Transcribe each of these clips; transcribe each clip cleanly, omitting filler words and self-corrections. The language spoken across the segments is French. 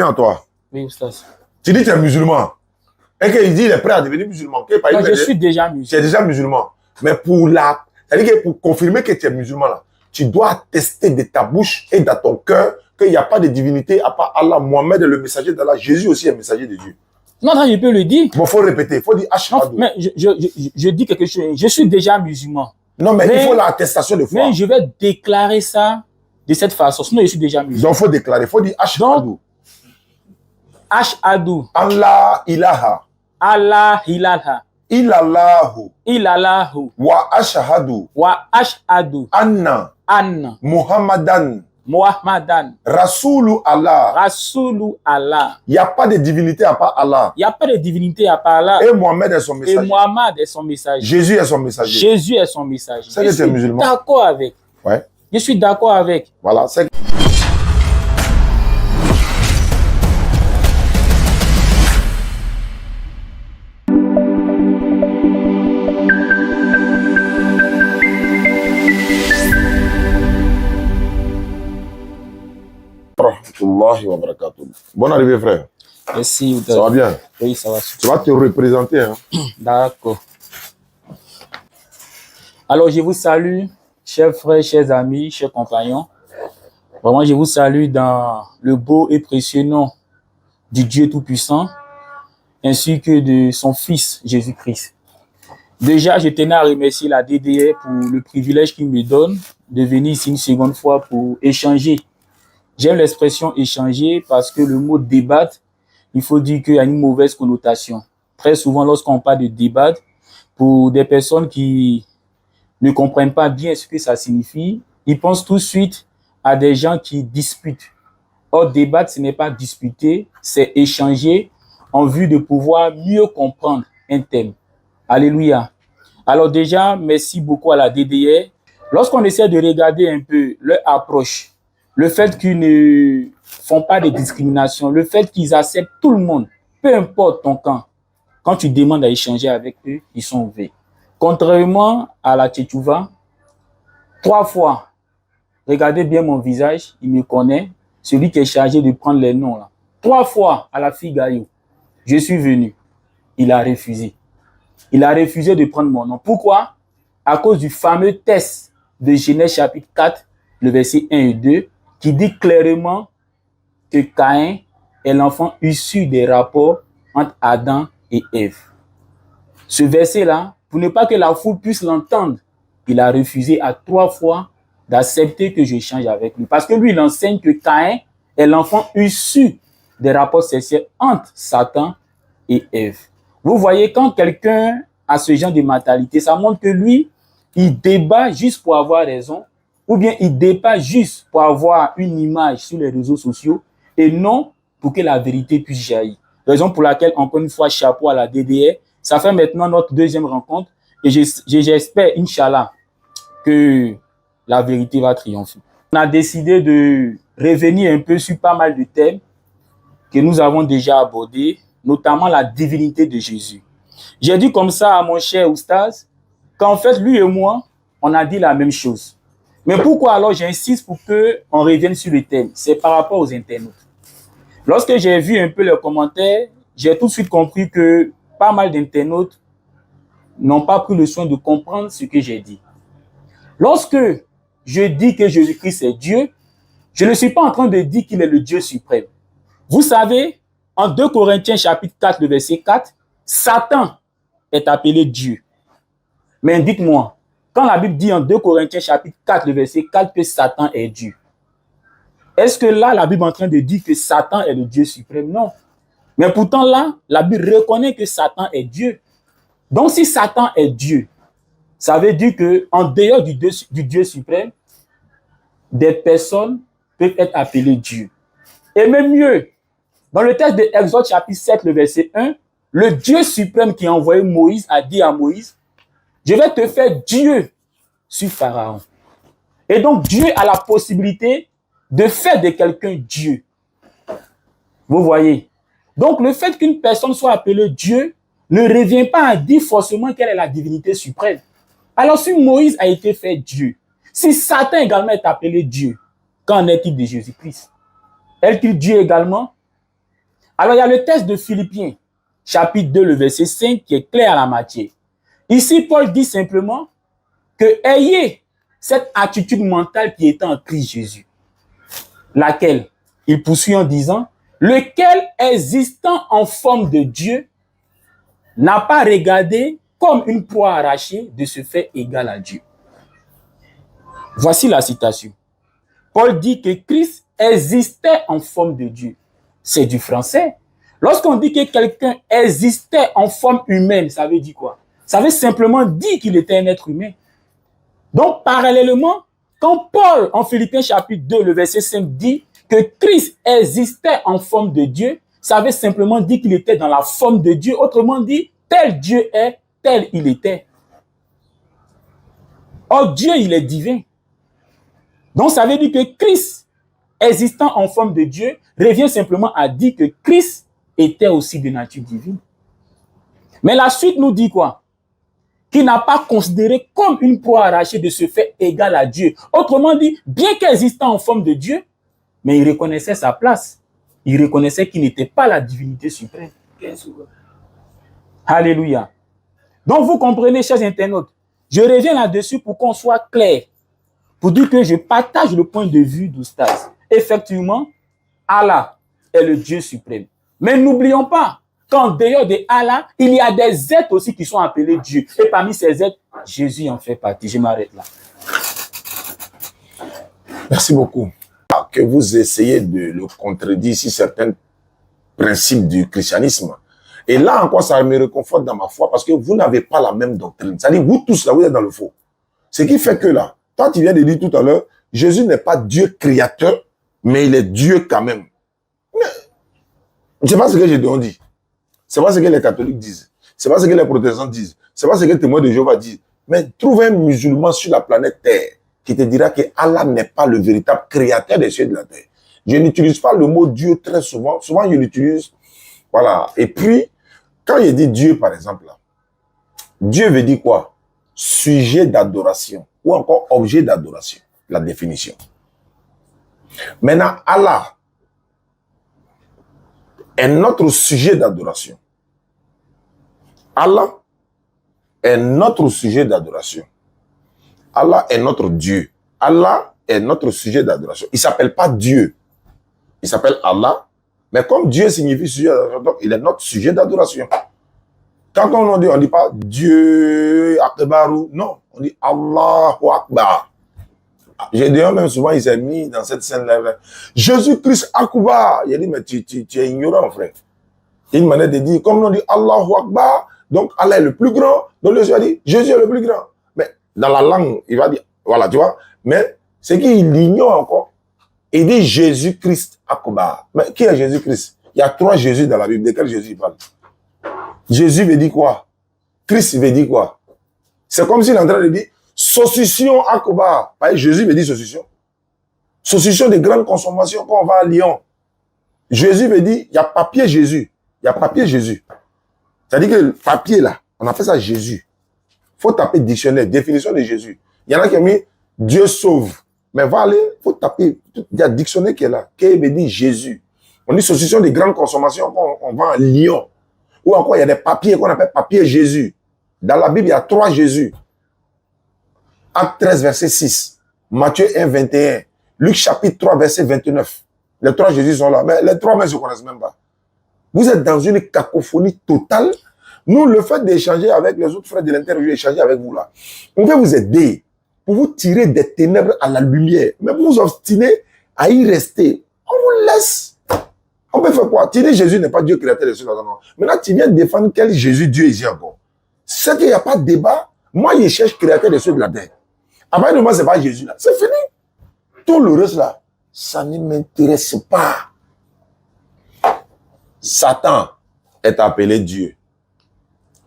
à toi. Oui, Oustas. Tu dis que tu es musulman. Et qu'il dit qu'il est prêt à devenir musulman. Non, je suis déjà musulman. Tu es déjà musulman. Mais c'est-à-dire que pour confirmer que tu es musulman, là, tu dois attester de ta bouche et dans ton cœur qu'il n'y a pas de divinité à part Allah. Mohamed est le messager d'Allah. Jésus aussi est le messager de Dieu. Non, non, je peux le dire. Bon, il faut répéter. Il faut dire Ashhadu. Mais je dis quelque chose. Je suis déjà musulman. Non, mais il faut l'attestation de foi. Mais je vais déclarer ça de cette façon. Sinon, je suis déjà musulman. Donc, il faut déclarer. Il faut dire Ashhadu. Ashhadu. Allah ilaha. Allah ilaha. Illallahu. Illallahu. Wa ashhadu. Wa ashhadu. Anna. Anna. Muhammadan. Muhammadan. Rasulu Allah. Rasulu Allah. Il n'y a pas de divinité à part Allah. Il n'y a pas de divinité à part Allah. Et Mohamed est son messager. Et Mohamed est son messager. Jésus est son messager. Jésus est son messager. C'est que tu es musulman. Je suis d'accord avec. Ouais. Je suis d'accord avec. Voilà. C'est Bonne arrivée, frère. Merci. Ça va bien? Oui, ça va. Tu vas te représenter. Hein? D'accord. Alors, je vous salue, chers frères, chers amis, chers compagnons. Vraiment, je vous salue dans le beau et précieux nom du Dieu Tout-Puissant, ainsi que de son Fils, Jésus-Christ. Déjà, je tenais à remercier la DDR pour le privilège qu'il me donne de venir ici une seconde fois pour échanger. J'aime l'expression échanger parce que le mot débattre, il faut dire qu'il y a une mauvaise connotation. Très souvent, lorsqu'on parle de débattre, pour des personnes qui ne comprennent pas bien ce que ça signifie, ils pensent tout de suite à des gens qui disputent. Or, débattre, ce n'est pas disputer, c'est échanger en vue de pouvoir mieux comprendre un thème. Alléluia. Alors déjà, merci beaucoup à la DDR. Lorsqu'on essaie de regarder un peu leur approche, le fait qu'ils ne font pas de discrimination, le fait qu'ils acceptent tout le monde, peu importe ton camp, quand tu demandes à échanger avec eux, ils sont ouverts. Contrairement à la Tchétchouva, 3 fois, regardez bien mon visage, il me connaît, celui qui est chargé de prendre les noms là. 3 fois à la fille Gaïo, je suis venu, il a refusé. Il a refusé de prendre mon nom. Pourquoi? À cause du fameux test de Genèse chapitre 4, le verset 1 et 2, qui dit clairement que Caïn est l'enfant issu des rapports entre Adam et Ève. Ce verset-là, pour ne pas que la foule puisse l'entendre, il a refusé à 3 fois d'accepter que j'échange avec lui. Parce que lui, il enseigne que Caïn est l'enfant issu des rapports sexuels entre Satan et Ève. Vous voyez, quand quelqu'un a ce genre de mentalité, ça montre que lui, il débat juste pour avoir raison, ou bien il débat juste pour avoir une image sur les réseaux sociaux et non pour que la vérité puisse jaillir. Raison pour laquelle, encore une fois, chapeau à la DDR. Ça fait maintenant notre 2e rencontre et j'espère, Inch'Allah, que la vérité va triompher. On a décidé de revenir un peu sur pas mal de thèmes que nous avons déjà abordés, notamment la divinité de Jésus. J'ai dit comme ça à mon cher Oustaz qu'en fait, lui et moi, on a dit la même chose. Mais pourquoi alors j'insiste pour qu'on revienne sur le thème? C'est par rapport aux internautes. Lorsque j'ai vu un peu les commentaires, j'ai tout de suite compris que pas mal d'internautes n'ont pas pris le soin de comprendre ce que j'ai dit. Lorsque je dis que Jésus-Christ est Dieu, je ne suis pas en train de dire qu'il est le Dieu suprême. Vous savez, en 2 Corinthiens chapitre 4, le verset 4, Satan est appelé Dieu. Mais dites-moi, quand la Bible dit en 2 Corinthiens chapitre 4, le verset 4, que Satan est Dieu, est-ce que là, la Bible est en train de dire que Satan est le Dieu suprême? Non. Mais pourtant là, la Bible reconnaît que Satan est Dieu. Donc si Satan est Dieu, ça veut dire qu'en dehors du Dieu suprême, des personnes peuvent être appelées Dieu. Et même mieux, dans le texte de Exode chapitre 7, le verset 1, le Dieu suprême qui a envoyé Moïse a dit à Moïse, je vais te faire Dieu sur Pharaon. Et donc Dieu a la possibilité de faire de quelqu'un Dieu. Vous voyez? Donc le fait qu'une personne soit appelée Dieu ne revient pas à dire forcément qu'elle est la divinité suprême. Alors si Moïse a été fait Dieu, si Satan également est appelé Dieu, qu'en est-il de Jésus-Christ? Est-il Dieu également? Alors, il y a le texte de Philippiens, chapitre 2, le verset 5, qui est clair à la matière. Ici, Paul dit simplement que ayez cette attitude mentale qui est en Christ Jésus, laquelle il poursuit en disant, lequel existant en forme de Dieu n'a pas regardé comme une proie arrachée de se faire égal à Dieu. Voici la citation. Paul dit que Christ existait en forme de Dieu. C'est du français. Lorsqu'on dit que quelqu'un existait en forme humaine, ça veut dire quoi? Ça veut simplement dire qu'il était un être humain. Donc, parallèlement, quand Paul, en Philippiens chapitre 2, le verset 5, dit que Christ existait en forme de Dieu, ça veut simplement dire qu'il était dans la forme de Dieu. Autrement dit, tel Dieu est, tel il était. Or, Dieu, il est divin. Donc, ça veut dire que Christ, existant en forme de Dieu, revient simplement à dire que Christ était aussi de nature divine. Mais la suite nous dit quoi? Qu'il n'a pas considéré comme une proie arrachée de se faire égal à Dieu. Autrement dit, bien qu'existant en forme de Dieu, mais il reconnaissait sa place. Il reconnaissait qu'il n'était pas la divinité suprême. Alléluia. Donc, vous comprenez, chers internautes, je reviens là-dessus pour qu'on soit clair, pour dire que je partage le point de vue d'Oustaz. Effectivement, Allah est le Dieu suprême. Mais n'oublions pas qu'en dehors de Allah, il y a des êtres aussi qui sont appelés Dieu. Et parmi ces êtres, Jésus en fait partie. Je m'arrête là. Merci beaucoup. Que vous essayez de le contredire sur certains principes du christianisme. Et là encore, ça me réconforte dans ma foi parce que vous n'avez pas la même doctrine. C'est-à-dire, vous tous là, vous êtes dans le faux. Ce qui fait que là, toi, tu viens de dire tout à l'heure, Jésus n'est pas Dieu créateur, mais il est Dieu quand même. Mais, c'est pas ce que j'ai dit. C'est pas ce que les catholiques disent. C'est pas ce que les protestants disent. C'est pas ce que les témoins de Jéhovah disent. Mais trouve un musulman sur la planète Terre qui te dira que Allah n'est pas le véritable créateur des cieux et de la terre. Je n'utilise pas le mot Dieu très souvent. Souvent, je l'utilise. Voilà. Et puis, quand il dit Dieu, par exemple, là, Dieu veut dire quoi? Sujet d'adoration ou encore objet d'adoration. La définition. Maintenant, Allah est notre sujet d'adoration. Allah est notre sujet d'adoration. Allah est notre Dieu. Allah est notre sujet d'adoration. Il ne s'appelle pas Dieu. Il s'appelle Allah. Mais comme Dieu signifie sujet d'adoration, donc il est notre sujet d'adoration. Quand on dit, on ne dit pas Dieu Akbaru. Non, on dit Allahu Akbar. J'ai dit même souvent, il s'est mis dans cette scène-là. Jésus-Christ Akbar. Il a dit, mais tu es ignorant, frère. Une manière de dire, comme on dit Allahu Akbar, donc Allah est le plus grand. Donc le Jésus a dit, Jésus est le plus grand. Mais dans la langue, il va dire, voilà, tu vois. Mais c'est qu'il ignore encore. Il dit Jésus-Christ Akbar. Mais qui est Jésus-Christ? Il y a 3 Jésus dans la Bible. De quel Jésus il parle? Jésus veut dire quoi? Christ veut dire quoi? C'est comme s'il est en train de dire saucisson Akbar. Jésus veut dire saucisson. Saucisson de grande consommation quand on va à Lyon. Jésus veut dire, il y a papier Jésus. Il y a papier Jésus. C'est-à-dire que le papier là, on a fait ça Jésus. Il faut taper dictionnaire, définition de Jésus. Il y en a qui ont mis Dieu sauve. Mais va aller, il faut taper, il y a un dictionnaire qui est là, qui veut dire Jésus. On dit saucisson de grande consommation quand on va à Lyon. Ou encore, il y a des papiers qu'on appelle papier Jésus. Dans la Bible, il y a 3 Jésus. Acte 13, verset 6. Matthieu 1, 21. Luc chapitre 3, verset 29. Les 3 Jésus sont là. Mais les 3 ne se connaissent même pas. Vous êtes dans une cacophonie totale. Nous, le fait d'échanger avec les autres frères de l'interview, échanger avec vous là, on veut vous aider pour vous tirer des ténèbres à la lumière. Mais vous vous obstinez à y rester. On vous laisse. On peut faire quoi? Tu dis Jésus n'est pas Dieu créateur des cieux. Maintenant, tu viens défendre quel Jésus Dieu ici encore. C'est qu'il n'y a pas de débat. Moi, je cherche créateur des cieux de la terre. Après, moi, ce n'est pas Jésus là. C'est fini. Tout le reste là, ça ne m'intéresse pas. Satan est appelé Dieu.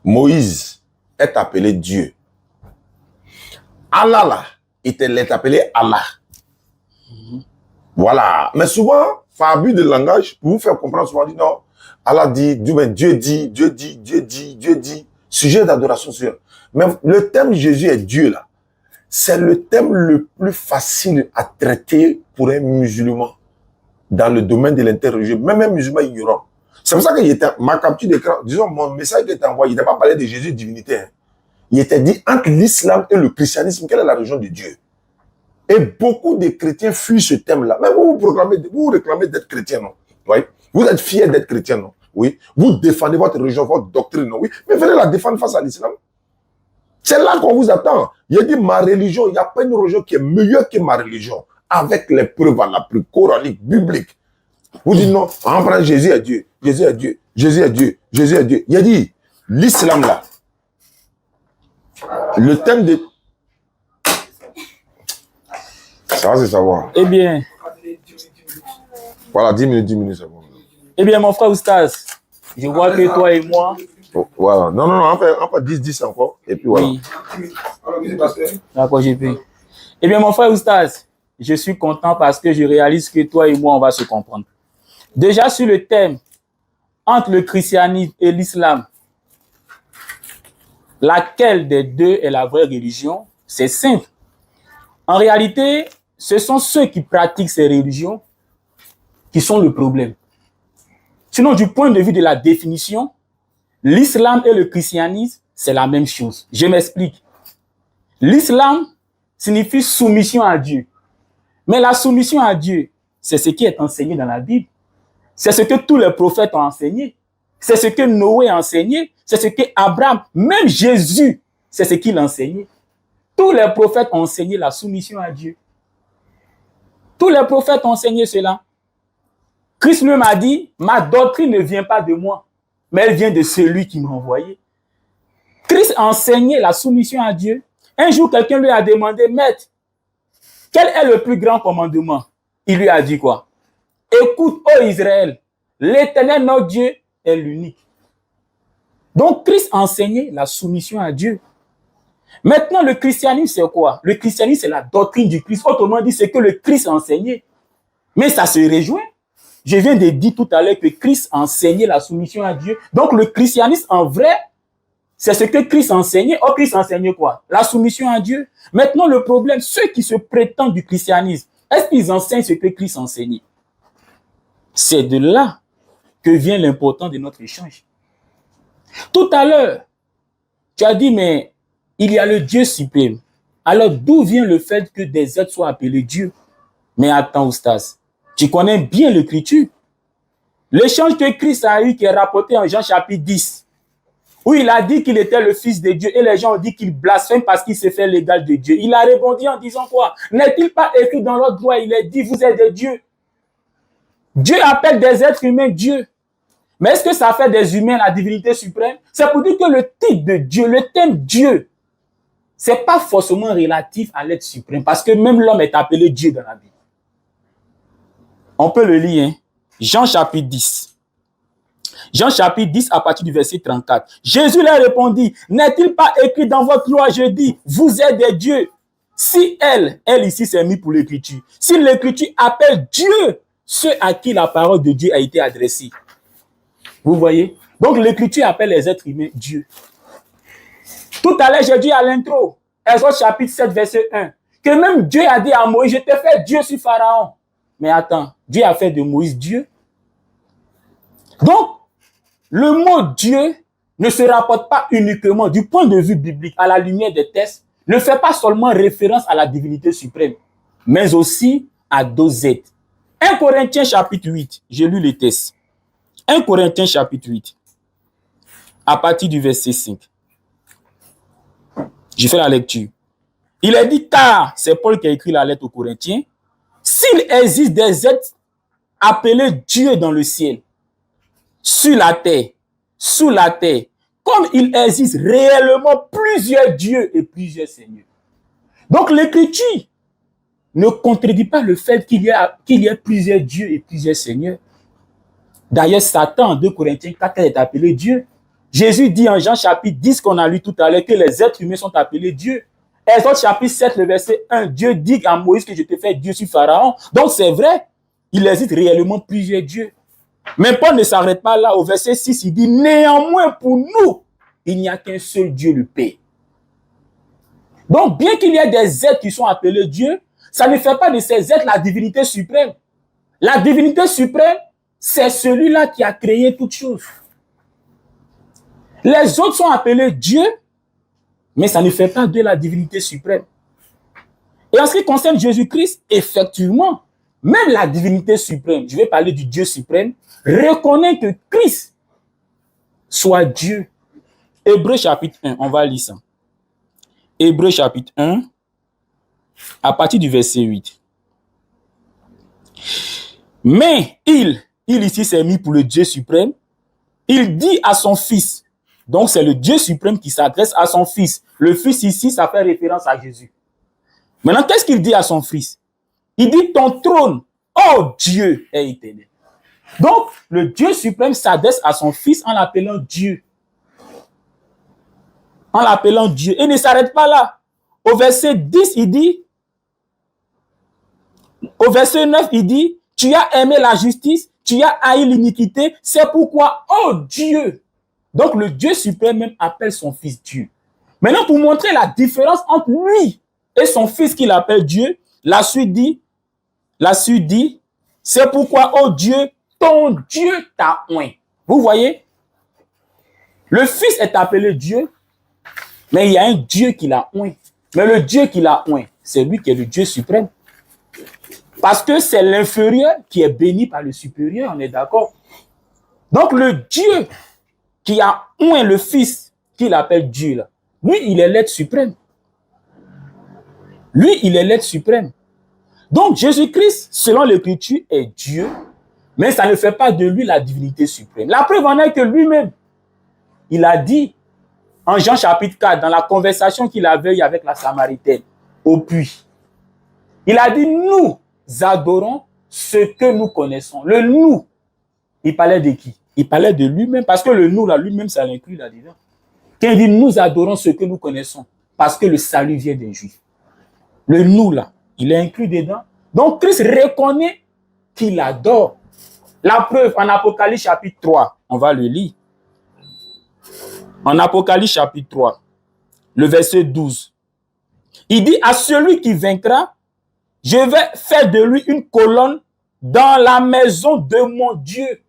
Moïse est appelé Dieu. Allah là, il est appelé Allah. Voilà. Mais souvent, par abus de langage, pour vous faire comprendre, souvent on dit non, Allah dit, Dieu dit, Dieu dit, Dieu dit, Dieu dit. Sujet d'adoration, sûr. Mais le thème Jésus est Dieu là. C'est le thème le plus facile à traiter pour un musulman dans le domaine de l'interreligieux, même un musulman ignorant. C'est pour ça que ma capture d'écran, disons, mon message qui était envoyé, il n'était pas parlé de Jésus divinité. Hein. Il était dit entre l'islam et le christianisme, quelle est la religion de Dieu? Et beaucoup de chrétiens fuient ce thème-là. Mais vous réclamez d'être chrétien, non? Oui. Vous êtes fiers d'être chrétien, non? Oui. Vous défendez votre religion, votre doctrine, non? Oui. Mais venez la défendre face à l'islam. C'est là qu'on vous attend. Il a dit ma religion, il n'y a pas une religion qui est meilleure que ma religion. Avec les preuves à la plus coranique, biblique. Vous dites non, on prend Jésus est Dieu, Jésus est Dieu, Jésus est Dieu, Jésus est Dieu. Il a dit, l'islam là, le thème de... Ça va se savoir. Eh bien. Voilà, 10 minutes, c'est bon. Eh bien, mon frère Oustaz, je vois que toi et moi... Oh, voilà. Non, on fait 10 encore. Et puis voilà. Oui. D'accord, j'ai vu. Eh bien, mon frère Oustaz, je suis content parce que je réalise que toi et moi, on va se comprendre. Déjà sur le thème entre le christianisme et l'islam, laquelle des deux est la vraie religion? C'est simple. En réalité, ce sont ceux qui pratiquent ces religions qui sont le problème. Sinon, du point de vue de la définition, l'islam et le christianisme, c'est la même chose. Je m'explique. L'islam signifie soumission à Dieu. Mais la soumission à Dieu, c'est ce qui est enseigné dans la Bible. C'est ce que tous les prophètes ont enseigné. C'est ce que Noé a enseigné. C'est ce que Abraham, même Jésus, c'est ce qu'il a enseigné. Tous les prophètes ont enseigné la soumission à Dieu. Tous les prophètes ont enseigné cela. Christ lui m'a dit, ma doctrine ne vient pas de moi, mais elle vient de celui qui m'a envoyé. Christ a enseigné la soumission à Dieu. Un jour, quelqu'un lui a demandé, Maître, quel est le plus grand commandement? Il lui a dit quoi? Écoute, ô Israël, l'Éternel, notre Dieu, est l'unique. Donc, Christ a enseigné la soumission à Dieu. Maintenant, le christianisme, c'est quoi? Le christianisme, c'est la doctrine du Christ. Autrement dit, c'est que le Christ a enseigné. Mais ça se rejoint. Je viens de dire tout à l'heure que Christ a enseigné la soumission à Dieu. Donc, le christianisme, en vrai, c'est ce que Christ a enseigné. Oh, Christ a enseigné quoi? La soumission à Dieu. Maintenant, le problème, ceux qui se prétendent du christianisme, est-ce qu'ils enseignent ce que Christ a enseigné? C'est de là que vient l'importance de notre échange. Tout à l'heure, tu as dit, mais il y a le Dieu suprême. Alors, d'où vient le fait que des êtres soient appelés Dieu? Mais attends, Oustaz, tu connais bien l'écriture. L'échange que Christ a eu, qui est rapporté en Jean chapitre 10, où il a dit qu'il était le Fils de Dieu, et les gens ont dit qu'il blasphème parce qu'il s'est fait l'égal de Dieu. Il a répondu en disant quoi? N'est-il pas écrit dans l'autre loi, il est dit, vous êtes des dieux. Dieu appelle des êtres humains Dieu. Mais est-ce que ça fait des humains la divinité suprême? C'est pour dire que le titre de Dieu, le thème Dieu, c'est pas forcément relatif à l'être suprême, parce que même l'homme est appelé Dieu dans la Bible. On peut le lire, hein? Jean chapitre 10. Jean chapitre 10 à partir du verset 34. Jésus leur répondit, n'est-il pas écrit dans votre loi, je dis, vous êtes des dieux? Si elle ici c'est mis pour l'écriture. Si l'écriture appelle Dieu ceux à qui la parole de Dieu a été adressée. Vous voyez? Donc l'écriture appelle les êtres humains Dieu. Tout à l'heure, j'ai dit à l'intro, Exode chapitre 7, verset 1, que même Dieu a dit à Moïse, je t'ai fait Dieu sur Pharaon. Mais attends, Dieu a fait de Moïse Dieu. Donc, le mot Dieu ne se rapporte pas uniquement du point de vue biblique à la lumière des textes, ne fait pas seulement référence à la divinité suprême, mais aussi à d'autres êtres. 1 Corinthiens chapitre 8, j'ai lu les textes. 1 Corinthiens chapitre 8, à partir du verset 5. J'ai fait la lecture. Il est dit, car, c'est Paul qui a écrit la lettre aux Corinthiens, s'il existe des êtres appelés Dieu dans le ciel, sur la terre, sous la terre, comme il existe réellement plusieurs dieux et plusieurs seigneurs. Donc l'écriture ne contredit pas le fait qu'il y ait plusieurs dieux et plusieurs seigneurs. D'ailleurs, Satan, en 2 Corinthiens 4, est appelé Dieu. Jésus dit en Jean chapitre 10, qu'on a lu tout à l'heure, que les êtres humains sont appelés Dieu. Exode chapitre 7, le verset 1, Dieu dit à Moïse que je te fais Dieu sur Pharaon. Donc c'est vrai, il existe réellement plusieurs dieux. Mais Paul ne s'arrête pas là. Au verset 6, il dit, néanmoins pour nous, il n'y a qu'un seul Dieu, le Père. Donc bien qu'il y ait des êtres qui sont appelés Dieu, ça ne fait pas de ces êtres la divinité suprême. La divinité suprême, c'est celui-là qui a créé toutes choses. Les autres sont appelés Dieu, mais ça ne fait pas de la divinité suprême. Et en ce qui concerne Jésus-Christ, effectivement, même la divinité suprême, je vais parler du Dieu suprême, reconnaît que Christ soit Dieu. Hébreux chapitre 1, on va lire ça. Hébreux chapitre 1, à partir du verset 8. Mais il ici s'est mis pour le Dieu suprême, il dit à son fils, donc c'est le Dieu suprême qui s'adresse à son fils. Le fils ici, ça fait référence à Jésus. Maintenant, qu'est-ce qu'il dit à son fils? Il dit, ton trône, oh Dieu, est éternel. Donc, le Dieu suprême s'adresse à son fils en l'appelant Dieu. En l'appelant Dieu. Et ne s'arrête pas là. Au verset 10, il dit, au verset 9, il dit, tu as aimé la justice, tu as haï l'iniquité, c'est pourquoi, oh Dieu. Donc, le Dieu suprême même appelle son fils Dieu. Maintenant, pour montrer la différence entre lui et son fils qu'il appelle Dieu, la suite dit, c'est pourquoi, oh Dieu, ton Dieu t'a oint. Vous voyez? Le fils est appelé Dieu, mais il y a un Dieu qui l'a oint. Mais le Dieu qui l'a oint, c'est lui qui est le Dieu suprême. Parce que c'est l'inférieur qui est béni par le supérieur, on est d'accord? Donc le Dieu qui a oint le fils, qu'il appelle Dieu, là, lui, il est l'être suprême. Lui, il est l'être suprême. Donc Jésus-Christ, selon l'Écriture, est Dieu, mais ça ne fait pas de lui la divinité suprême. La preuve en est que lui-même, il a dit, en Jean chapitre 4, dans la conversation qu'il avait avec la Samaritaine, au puits, il a dit, nous adorons ce que nous connaissons. Le nous, il parlait de qui? Il parlait de lui-même, parce que le nous, là, lui-même, ça l'inclut là-dedans. Quand il dit, nous adorons ce que nous connaissons, parce que le salut vient des Juifs. Le nous, là, il est inclus dedans. Donc, Christ reconnaît qu'il adore. La preuve, en Apocalypse chapitre 3, on va le lire. En Apocalypse chapitre 3, le verset 12. Il dit, à celui qui vaincra, je vais faire de lui une colonne dans la maison de mon Dieu.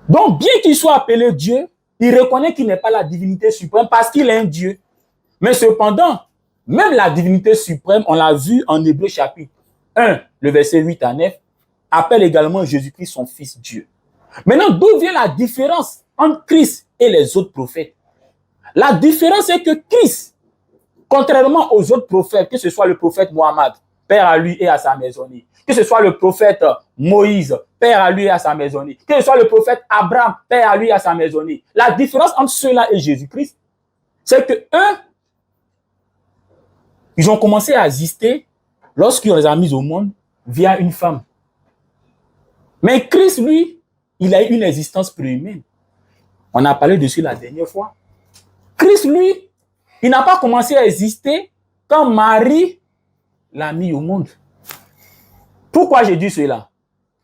Donc, bien qu'il soit appelé Dieu, il reconnaît qu'il n'est pas la divinité suprême parce qu'il est un Dieu. Mais cependant, même la divinité suprême, on l'a vu en Hébreux chapitre 1, le verset 8 à 9, appelle également Jésus-Christ son fils Dieu. Maintenant, d'où vient la différence entre Christ et les autres prophètes? La différence est que Christ, contrairement aux autres prophètes, que ce soit le prophète Mohammed, père à lui et à sa maisonnée, que ce soit le prophète Moïse, père à lui et à sa maisonnée, que ce soit le prophète Abraham, père à lui et à sa maisonnée, la différence entre ceux-là et Jésus-Christ, c'est que eux, ils ont commencé à exister lorsqu'on les a mis au monde via une femme. Mais Christ, lui, il a eu une existence préhumaine. On a parlé dessus la dernière fois. Christ, lui, il n'a pas commencé à exister quand Marie l'a mis au monde. Pourquoi j'ai dit cela?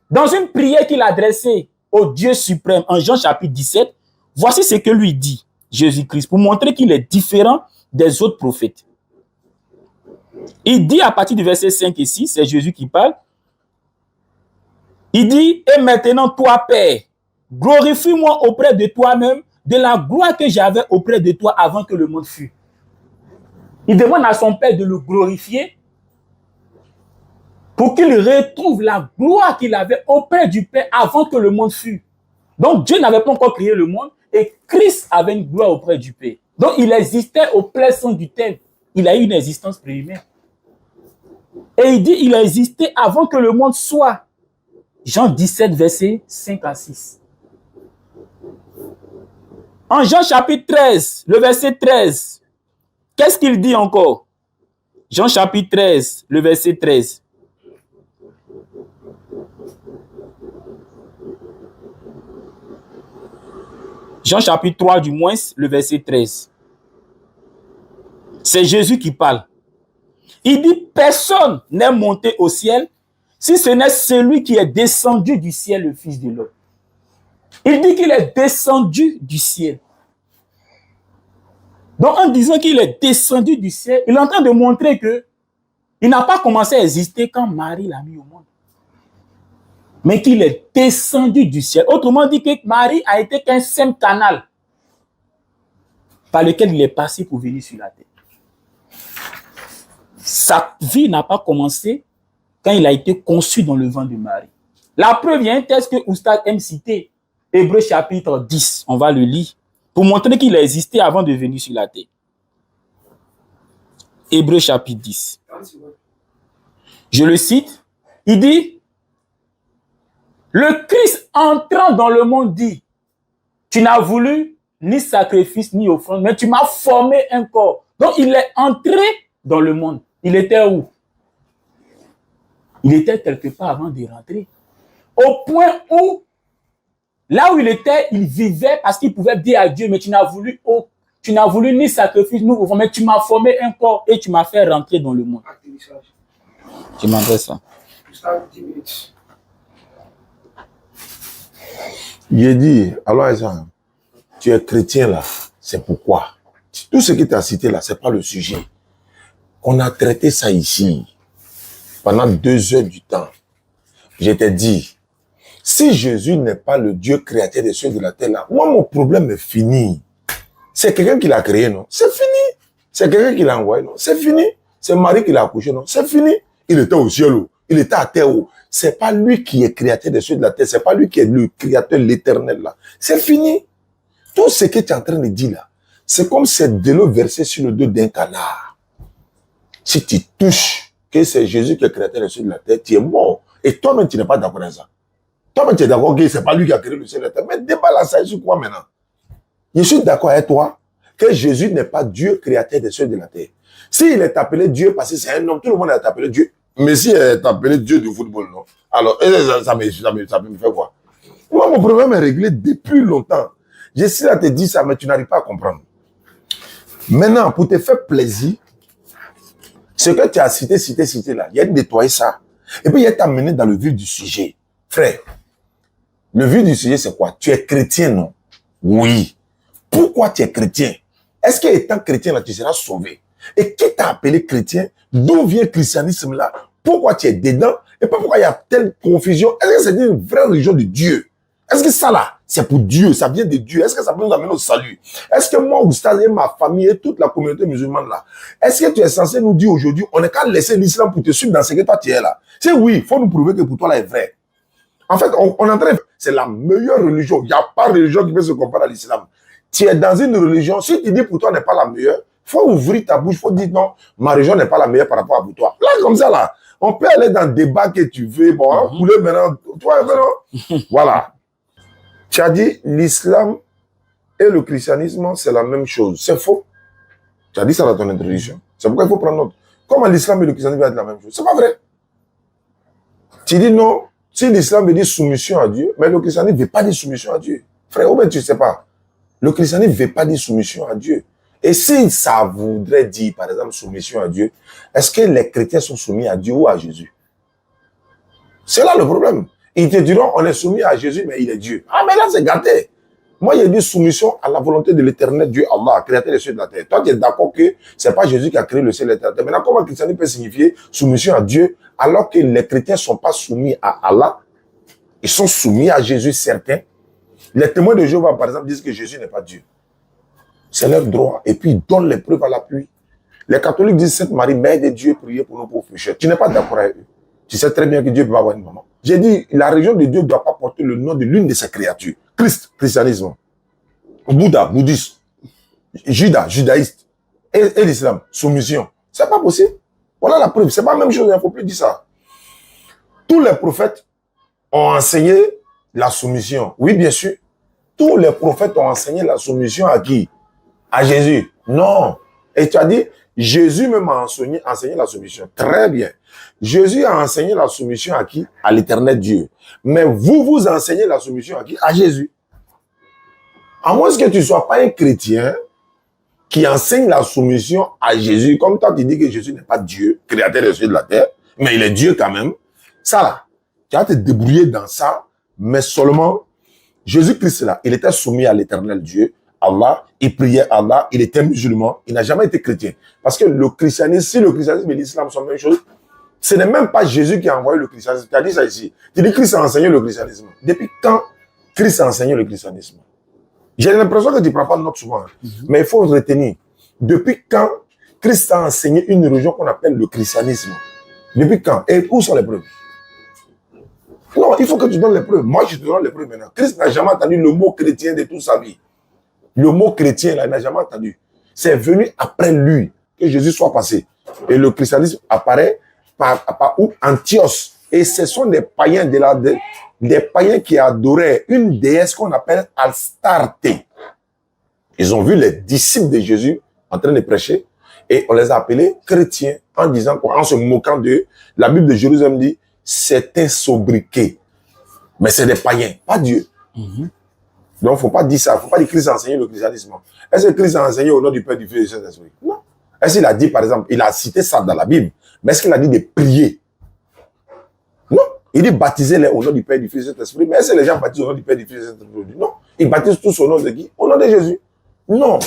Dans une prière qu'il a adressée au Dieu suprême en Jean chapitre 17, voici ce que lui dit Jésus-Christ pour montrer qu'il est différent des autres prophètes. Il dit à partir du verset 5 et 6, c'est Jésus qui parle. Il dit, et maintenant toi, Père, glorifie-moi auprès de toi-même de la gloire que j'avais auprès de toi avant que le monde fût. Il demande à son Père de le glorifier pour qu'il retrouve la gloire qu'il avait auprès du Père avant que le monde fût. Donc Dieu n'avait pas encore créé le monde et Christ avait une gloire auprès du Père. Donc il existait au plein sens du terme. Il a eu une existence préhumaine. Et il dit, il a existé avant que le monde soit. Jean 17, verset 5 à 6. En Jean chapitre 13, le verset 13, qu'est-ce qu'il dit encore? Jean chapitre 13, le verset 13. Jean chapitre 3 du moins, le verset 13. C'est Jésus qui parle. Il dit, personne n'est monté au ciel si ce n'est celui qui est descendu du ciel, le Fils de l'homme. Il dit qu'il est descendu du ciel. Donc, en disant qu'il est descendu du ciel, il est en train de montrer que il n'a pas commencé à exister quand Marie l'a mis au monde. mais qu'il est descendu du ciel. Autrement dit que Marie a été qu'un simple canal par lequel il est passé pour venir sur la terre. Sa vie n'a pas commencé quand il a été conçu dans le ventre de Marie. La preuve, il y a un texte que Oustad aime citer, Hébreux chapitre 10, on va le lire, pour montrer qu'il a existé avant de venir sur la terre. Hébreux chapitre 10. Je le cite, il dit, le Christ entrant dans le monde dit, tu n'as voulu ni sacrifice ni offrande, mais tu m'as formé un corps. Donc il est entré dans le monde. Il était où? Il était quelque part avant de rentrer. Au point où, là où il était, il vivait parce qu'il pouvait dire à Dieu, mais tu n'as voulu ni sacrifice, ni offrande, mais tu m'as formé un corps et tu m'as fait rentrer dans le monde. Tu m'adresses ça. Il dit, alors Aïssa, tu es chrétien là, c'est pourquoi. Tout ce que tu as cité là, c'est pas le sujet. On a traité ça ici pendant 2 heures du temps. Je t'ai dit, si Jésus n'est pas le Dieu créateur des cieux et de la terre là, moi mon problème est fini. C'est quelqu'un qui l'a créé, non? C'est fini. C'est quelqu'un qui l'a envoyé, non? C'est fini. C'est Marie qui l'a accouché, non? C'est fini. Il était au ciel, il était à terre. C'est pas lui qui est créateur des cieux et de la terre. C'est pas lui qui est le créateur, l'éternel là. C'est fini. Tout ce que tu es en train de dire là, c'est comme c'est de l'eau versée sur le dos d'un canard. Si tu touches que c'est Jésus qui est créateur des cieux et de la terre, tu es mort. Et toi-même, tu n'es pas d'accord avec ça. Toi-même, tu es d'accord que c'est pas lui qui a créé le ciel et la terre. Mais débat là, ça sur quoi maintenant? Je suis d'accord avec toi que Jésus n'est pas Dieu créateur des cieux et de la terre. S'il est appelé Dieu parce que c'est un homme, tout le monde est appelé Dieu. Mais s'il est appelé Dieu du football, non? Alors, ça me fait quoi? Moi, mon problème est réglé depuis longtemps. J'essaie de te dire ça, mais tu n'arrives pas à comprendre. Maintenant, pour te faire plaisir, ce que tu as cité là, il y a de nettoyer ça. Et puis, il y a t'amener dans le vif du sujet. Frère, le vif du sujet, c'est quoi? Tu es chrétien, non? Oui. Pourquoi tu es chrétien? Est-ce qu'étant chrétien, là, tu seras sauvé? Et qui t'a appelé chrétien? D'où vient le christianisme là? Pourquoi tu es dedans? Et pourquoi il y a telle confusion? Est-ce que c'est une vraie religion de Dieu? Est-ce que ça là, c'est pour Dieu? Ça vient de Dieu? Est-ce que ça peut nous amener au salut? Est-ce que moi, Oustaz, et ma famille et toute la communauté musulmane là, est-ce que tu es censé nous dire aujourd'hui, on n'est qu'à laisser l'islam pour te suivre dans ce que toi tu es là? C'est oui, il faut nous prouver que pour toi là est vrai. En fait, on est en train de... C'est la meilleure religion. Il n'y a pas de religion qui peut se comparer à l'islam. Tu es dans une religion, si tu dis pour toi n'est pas la meilleure, il faut ouvrir ta bouche, il faut dire non, ma religion n'est pas la meilleure par rapport à pour toi. Là, comme ça, là, on peut aller dans le débat que tu veux, bon, couler maintenant, toi, maintenant, voilà. Tu as dit l'islam et le christianisme, c'est la même chose. C'est faux. Tu as dit ça dans ton introduction. C'est pourquoi il faut prendre note. Comment l'islam et le christianisme vont être la même chose? C'est pas vrai. Tu dis non, si l'islam veut dire soumission à Dieu, mais le christianisme ne veut pas dire soumission à Dieu. Frère, ou bien tu ne sais pas. Le christianisme ne veut pas dire soumission à Dieu. Et si ça voudrait dire, par exemple, soumission à Dieu, est-ce que les chrétiens sont soumis à Dieu ou à Jésus? C'est là le problème. Ils te diront, on est soumis à Jésus, mais il est Dieu. Ah, mais là, c'est gâté. Moi, il y a dit soumission à la volonté de l'éternel Dieu, Allah, créateur des cieux et de la terre. Toi, tu es d'accord que ce n'est pas Jésus qui a créé le ciel et la terre. Maintenant, comment le christianisme peut signifier soumission à Dieu, alors que les chrétiens ne sont pas soumis à Allah? Ils sont soumis à Jésus, certains. Les témoins de Jéhovah, par exemple, disent que Jésus n'est pas Dieu. C'est leur droit. Et puis, ils donnent les preuves à l'appui. Les catholiques disent, Sainte Marie, Mère de Dieu, priez pour nous pauvres pécheurs. Tu n'es pas d'accord avec eux. Tu sais très bien que Dieu peut pas avoir une maman. J'ai dit, la religion de Dieu ne doit pas porter le nom de l'une de ses créatures. Christ, christianisme. Bouddha, bouddhisme. Judas, judaïste. Et l'islam, soumission. C'est pas possible. Voilà la preuve. C'est pas la même chose, il ne faut plus dire ça. Tous les prophètes ont enseigné la soumission. Oui, bien sûr. Tous les prophètes ont enseigné la soumission à qui? À Jésus. Non. Et tu as dit, Jésus même a enseigné la soumission. Très bien. Jésus a enseigné la soumission à qui? À l'éternel Dieu. Mais vous enseignez la soumission à qui? À Jésus. À moins que tu ne sois pas un chrétien qui enseigne la soumission à Jésus, comme toi tu dis que Jésus n'est pas Dieu, créateur des cieux et de la terre, mais il est Dieu quand même. Ça là, tu vas te débrouiller dans ça, mais seulement Jésus-Christ là, il était soumis à l'éternel Dieu, Allah, il priait Allah, il était musulman, il n'a jamais été chrétien. Parce que le christianisme, si le christianisme et l'islam sont la même chose, Ce n'est même pas Jésus qui a envoyé le christianisme. Tu as dit ça ici. Tu dis Christ a enseigné le christianisme. Depuis quand Christ a enseigné le christianisme? J'ai l'impression que tu ne prends pas de note souvent. Mais il faut retenir. Depuis quand Christ a enseigné une religion qu'on appelle le christianisme? Depuis quand? Et où sont les preuves? Non, il faut que tu donnes les preuves. Moi, je te donne les preuves maintenant. Christ n'a jamais entendu le mot chrétien de toute sa vie. Le mot chrétien, là, il n'a jamais entendu. C'est venu après lui que Jésus soit passé. Et le christianisme apparaît par Antioche. Et ce sont des païens des païens qui adoraient une déesse qu'on appelle Astarte. Ils ont vu les disciples de Jésus en train de prêcher et on les a appelés chrétiens en disant quoi, en se moquant d'eux. La Bible de Jérusalem dit c'est un sobriquet. Mais c'est des païens, pas Dieu. Donc, il ne faut pas dire ça. Il ne faut pas dire que Christ a enseigné le christianisme. Est-ce que Christ a enseigné au nom du Père, du Fils et du Saint-Esprit? Non. Est-ce qu'il a dit, par exemple, il a cité ça dans la Bible, mais est-ce qu'il a dit de prier? Non. Il dit baptiser-les au nom du Père, du Fils et du Saint-Esprit. Mais est-ce que les gens baptisent au nom du Père, du Fils et du Saint-Esprit? Non. Ils baptisent tous au nom de qui? Au nom de Jésus. Non.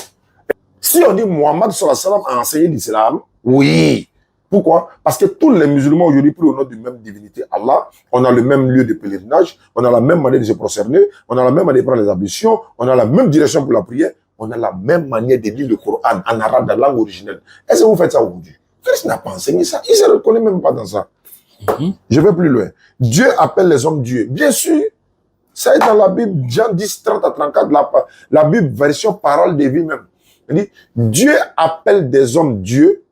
Si on dit Mohammed sallallahu alayhi wa sallam a enseigné l'islam, oui. Pourquoi? Parce que tous les musulmans aujourd'hui prient au nom d'une même divinité, Allah. On a le même lieu de pèlerinage, on a la même manière de se prosterner, on a la même manière de prendre les ablutions, on a la même direction pour la prière, on a la même manière de lire le Coran en arabe, dans la langue originelle. Est-ce que vous faites ça aujourd'hui? Christ n'a pas enseigné ça. Il ne se reconnaît même pas dans ça. Je vais plus loin. Dieu appelle les hommes Dieu. Bien sûr, ça est dans la Bible, Jean 10, 30 à 34, la Bible version parole de vie même. Il dit, Dieu appelle des hommes Dieu.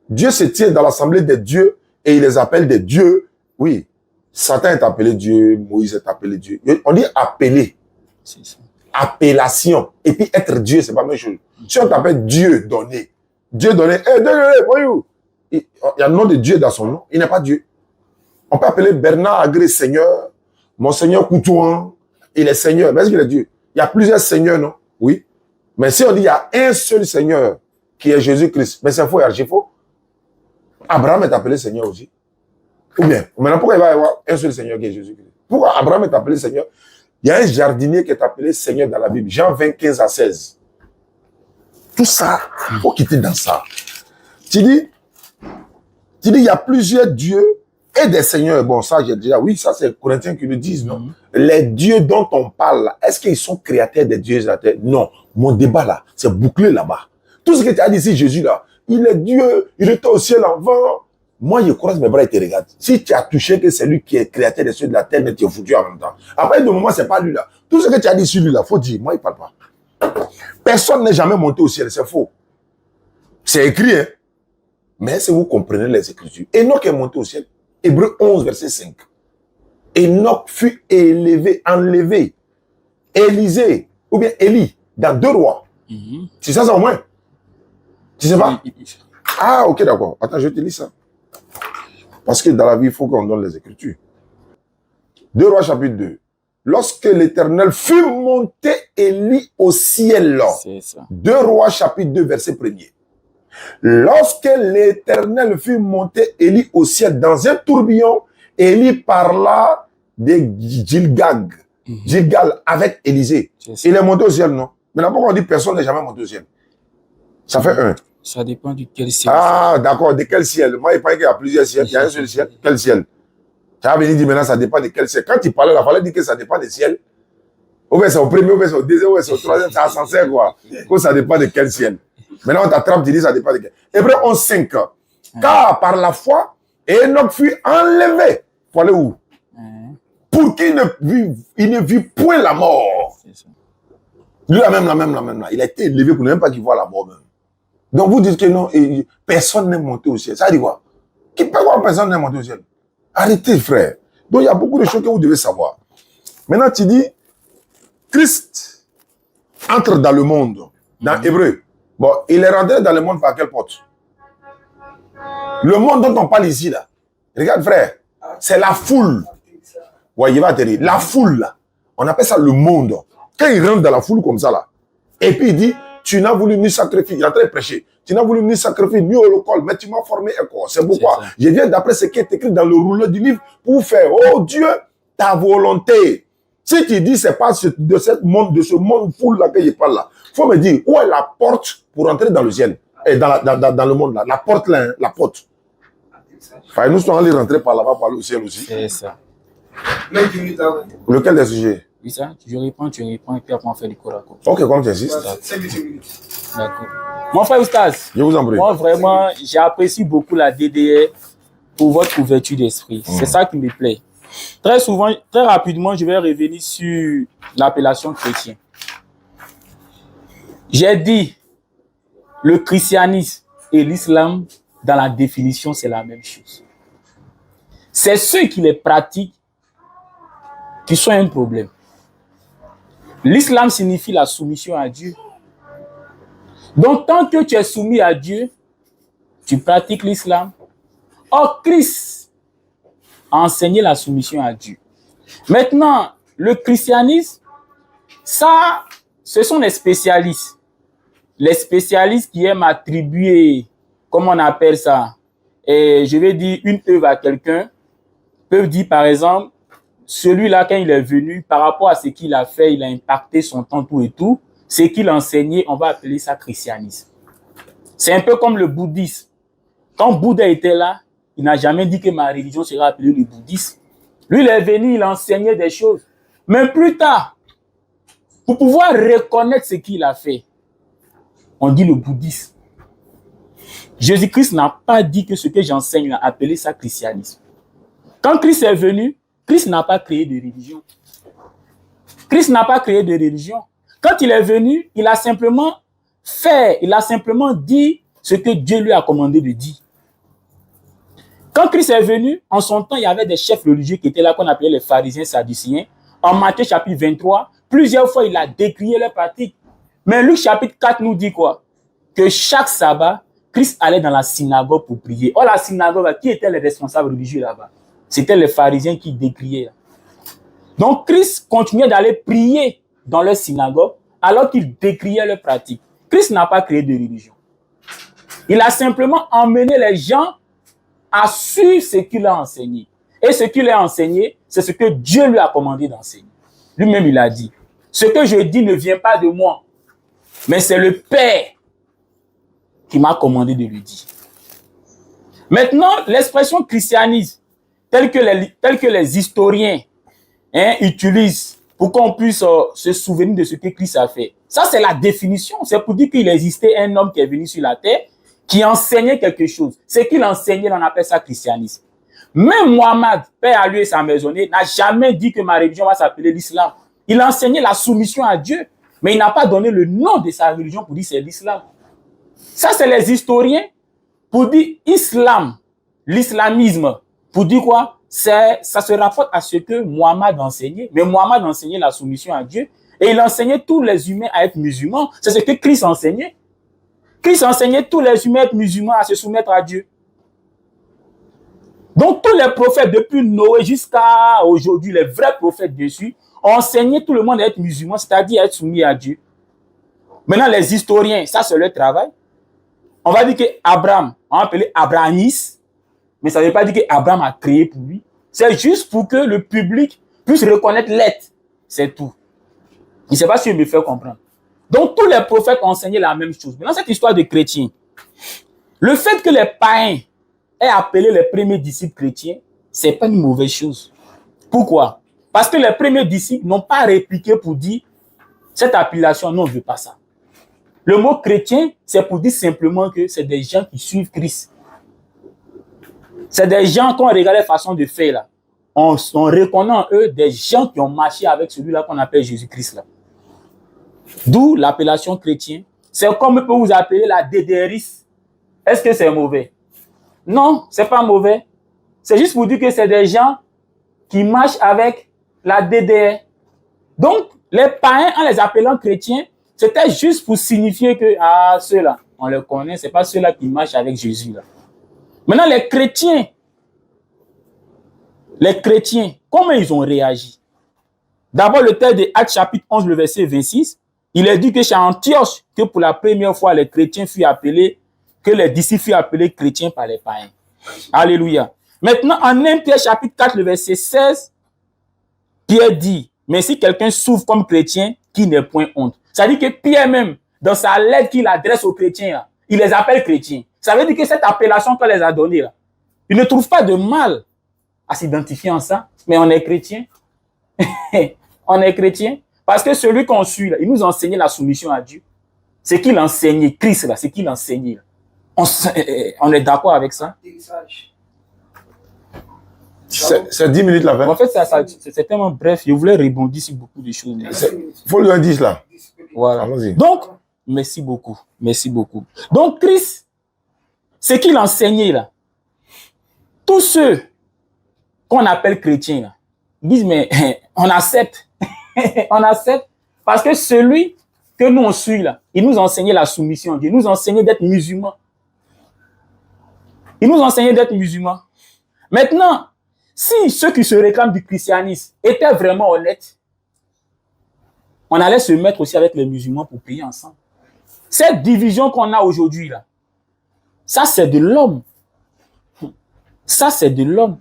Dieu se tient dans l'assemblée des dieux et il les appelle des dieux. Oui, Satan est appelé Dieu, Moïse est appelé Dieu. On dit appeler. C'est ça. Appellation. Et puis être Dieu, c'est pas la même chose. Si on t'appelle Dieu donné, Dieu donné, voyons. Il y a le nom de Dieu dans son nom, il n'est pas Dieu. On peut appeler Bernard Agré Seigneur, Monseigneur Coutouan, il est Seigneur. Mais est-ce qu'il est Dieu? Il y a plusieurs seigneurs, non? Oui. Mais si on dit il y a un seul Seigneur qui est Jésus-Christ, mais c'est faux et archi-faux. Abraham est appelé Seigneur aussi. Ou bien, maintenant, pourquoi il va y avoir un seul Seigneur qui est Jésus-Christ? Pourquoi Abraham est appelé Seigneur? Il y a un jardinier qui est appelé Seigneur dans la Bible. Jean 20, 15 à 16. Tout ça, il faut quitter dans ça. Tu dis, il y a plusieurs dieux et des seigneurs. Bon, ça, j'ai déjà, oui, ça, c'est les Corinthiens qui le disent, non? Les dieux dont on parle, est-ce qu'ils sont créateurs des dieux de la terre? Non. Mon débat, là, c'est bouclé là-bas. Tout ce que tu as dit ici, Jésus, là, il est Dieu, il était au ciel avant. Moi, je croise mes bras et te regarde. Si tu as touché que c'est lui qui est créateur des cieux de la terre, mais tu es foutu en même temps. Après, de moment, c'est pas lui là. Tout ce que tu as dit sur lui là, faut dire, moi, il parle pas. Personne n'est jamais monté au ciel, c'est faux. C'est écrit, hein. Mais si vous comprenez les Écritures, Enoch est monté au ciel. Hébreux 11, verset 5. Enoch fut élevé, enlevé. Élisée, ou bien Élie, dans 2 rois. C'est ça au moins. Tu sais pas? Ah, ok, d'accord. Attends, je te lis ça. Parce que dans la vie, il faut qu'on donne les Écritures. 2 Rois, chapitre 2. Lorsque l'Éternel fut monté Élie au ciel. C'est ça. 2 Rois, chapitre 2, verset 1er. Lorsque l'Éternel fut monté Élie au ciel dans un tourbillon, Élie parla de Gilgal avec Élisée. Il est monté au ciel, non? Mais d'abord, on dit personne n'est jamais monté au ciel. Ça fait 1. Ça dépend de quel ciel. Ah, d'accord, de quel ciel? Moi, il paraît qu'il y a plusieurs ciels. Il y a un seul ciel. Quel ciel? Tu as venu dire maintenant, ça dépend de quel ciel. Quand il parlait, il fallait dire que ça dépend des ciels. Ou bien c'est au premier, ou bien c'est au deuxième, ou bien c'est au troisième, c'est censé quoi. Que ça dépend de quel ciel. Maintenant, on t'attrape, tu dis ça dépend de quel. Hébreux 11, 5. Car par la foi, Enoch fut enlevé. Pour aller où? Pour qu'il ne vit point la mort. Lui, la même. Il a été élevé pour ne même pas qu'il voit la mort même. Donc vous dites que non, personne n'est monté au ciel. Ça dit quoi? Pourquoi personne n'est monté au ciel? Arrêtez, frère. Donc il y a beaucoup de choses que vous devez savoir. Maintenant, tu dis, Christ entre dans le monde, dans Hébreu. Bon, il est rentré dans le monde par quelle porte? Le monde dont on parle ici, là. Regarde, frère, c'est la foule. Ouais, il va atterrir. La foule, là. On appelle ça le monde. Quand il rentre dans la foule comme ça, là, et puis il dit, tu n'as voulu ni sacrifier, il est en train de prêcher, tu n'as voulu ni sacrifier, ni holocauste, mais tu m'as formé et quoi? C'est pourquoi je viens d'après ce qui est écrit dans le rouleau du livre pour faire, oh Dieu, ta volonté. Si tu dis c'est pas de ce monde foule là que je parle là, faut me dire où est la porte pour entrer dans le ciel et dans le monde là, la porte là, hein, la porte. Enfin, nous sommes allés rentrer par là-bas, par le ciel aussi. C'est ça. Lequel des sujets? Oui, ça, tu réponds, et puis après on fait du corps à corps. Ok, comme tu insistes. D'accord. Mon frère Oustaz, Je vous en prie. moi vraiment, j'apprécie beaucoup la DDR pour votre ouverture d'esprit. C'est ça qui me plaît. Très souvent, très rapidement, je vais revenir sur l'appellation chrétien. J'ai dit, le christianisme et l'islam, dans la définition, c'est la même chose. C'est ceux qui les pratiquent qui sont un problème. L'islam signifie la soumission à Dieu. Donc, tant que tu es soumis à Dieu, tu pratiques l'islam. Or, Christ a enseigné la soumission à Dieu. Maintenant, le christianisme, ça, ce sont les spécialistes. Les spécialistes qui aiment attribuer, comment on appelle ça, et je vais dire une œuvre à quelqu'un, peuvent dire par exemple, celui-là, quand il est venu, par rapport à ce qu'il a fait, il a impacté son temps, tout et tout. Ce qu'il enseignait, on va appeler ça christianisme. C'est un peu comme le bouddhisme. Quand Bouddha était là, il n'a jamais dit que ma religion sera appelée le bouddhisme. Lui, il est venu, il enseignait des choses. Mais plus tard, pour pouvoir reconnaître ce qu'il a fait, on dit le bouddhisme. Jésus-Christ n'a pas dit que ce que j'enseigne, il a appelé ça christianisme. Quand Christ est venu, Christ n'a pas créé de religion. Christ n'a pas créé de religion. Quand il est venu, il a simplement dit ce que Dieu lui a commandé de dire. Quand Christ est venu, en son temps, il y avait des chefs religieux qui étaient là, qu'on appelait les pharisiens sadduciens. En Matthieu chapitre 23, plusieurs fois, il a décrié leurs pratiques. Mais Luc chapitre 4 nous dit quoi? Que chaque sabbat, Christ allait dans la synagogue pour prier. Or, la synagogue, qui étaient les responsables religieux là-bas? C'était les pharisiens qui décriaient. Donc, Christ continuait d'aller prier dans leur synagogue alors qu'il décriait leurs pratiques. Christ n'a pas créé de religion. Il a simplement emmené les gens à suivre ce qu'il a enseigné. Et ce qu'il a enseigné, c'est ce que Dieu lui a commandé d'enseigner. Lui-même, il a dit, ce que je dis ne vient pas de moi, mais c'est le Père qui m'a commandé de le dire. Maintenant, l'expression christianisme, telle que les historiens utilisent pour qu'on puisse se souvenir de ce que Christ a fait. Ça, c'est la définition. C'est pour dire qu'il existait un homme qui est venu sur la terre, qui enseignait quelque chose. Ce qu'il enseignait, on appelle ça christianisme. Même Mohammed, paix à lui et sa maisonnée, n'a jamais dit que ma religion va s'appeler l'islam. Il enseignait la soumission à Dieu, mais il n'a pas donné le nom de sa religion pour dire c'est l'islam. Ça, c'est les historiens pour dire islam, l'islamisme. Pour dire quoi? Ça se rapporte à ce que Mohammed enseignait. Mais Mohammed enseignait la soumission à Dieu et il enseignait tous les humains à être musulmans. C'est ce que Christ enseignait. Christ enseignait tous les humains à être musulmans, à se soumettre à Dieu. Donc, tous les prophètes, depuis Noé jusqu'à aujourd'hui, les vrais prophètes dessus, ont enseigné tout le monde à être musulman, c'est-à-dire à être soumis à Dieu. Maintenant, les historiens, ça c'est leur travail. On va dire qu'Abraham, on va appeler Abrahamis, mais ça ne veut pas dire qu'Abraham a créé pour lui. C'est juste pour que le public puisse reconnaître l'être. C'est tout. Je ne sais pas si je me fais comprendre. Donc, tous les prophètes ont enseigné la même chose. Maintenant, cette histoire de chrétiens, le fait que les païens aient appelé les premiers disciples chrétiens, ce n'est pas une mauvaise chose. Pourquoi? Parce que les premiers disciples n'ont pas répliqué pour dire cette appellation, non, je ne veux pas ça. Le mot chrétien, c'est pour dire simplement que c'est des gens qui suivent Christ. C'est des gens, quand on regarde la façon de faire, là, on reconnaît en eux des gens qui ont marché avec celui-là qu'on appelle Jésus-Christ. Là. D'où l'appellation chrétien. C'est comme on peut vous appeler la DDRiste. Est-ce que c'est mauvais? Non, c'est pas mauvais. C'est juste pour dire que c'est des gens qui marchent avec la DDR. Donc, les païens, en les appelant chrétiens, c'était juste pour signifier que ceux-là, on les connaît, c'est pas ceux-là qui marchent avec Jésus. Là. Maintenant, les chrétiens, comment ils ont réagi? D'abord, le texte de Actes chapitre 11, le verset 26, il est dit que c'est à Antioche que pour la première fois, les chrétiens furent appelés, que les disciples furent appelés chrétiens par les païens. Alléluia. Maintenant, en 1 Pierre chapitre 4, le verset 16, Pierre dit, mais si quelqu'un souffre comme chrétien, qui n'est point honte. Ça veut dire que Pierre même, dans sa lettre qu'il adresse aux chrétiens, là, il les appelle chrétiens. Ça veut dire que cette appellation qu'on les a donnée, là, Il ne trouve pas de mal à s'identifier en ça, mais on est chrétien. On est chrétien. Parce que celui qu'on suit, là, il nous enseignait la soumission à Dieu. C'est qu'il enseignait, Christ, là, c'est qu'il enseignait. On est d'accord avec ça? C'est 10 minutes la fin. En fait, c'est tellement bref. Je voulais rebondir sur beaucoup de choses. Il faut lui en 10 là. Voilà. Allons-y. Donc, merci beaucoup. Merci beaucoup. Donc, Christ, c'est qu'il enseignait là. Tous ceux qu'on appelle chrétiens là, ils disent, mais on accepte. On accepte. Parce que celui que nous on suit là, il nous enseignait la soumission à Dieu. Il nous enseignait d'être musulmans. Il nous enseignait d'être musulmans. Maintenant, si ceux qui se réclament du christianisme étaient vraiment honnêtes, on allait se mettre aussi avec les musulmans pour prier ensemble. Cette division qu'on a aujourd'hui, là, ça c'est de l'homme. Ça c'est de l'homme.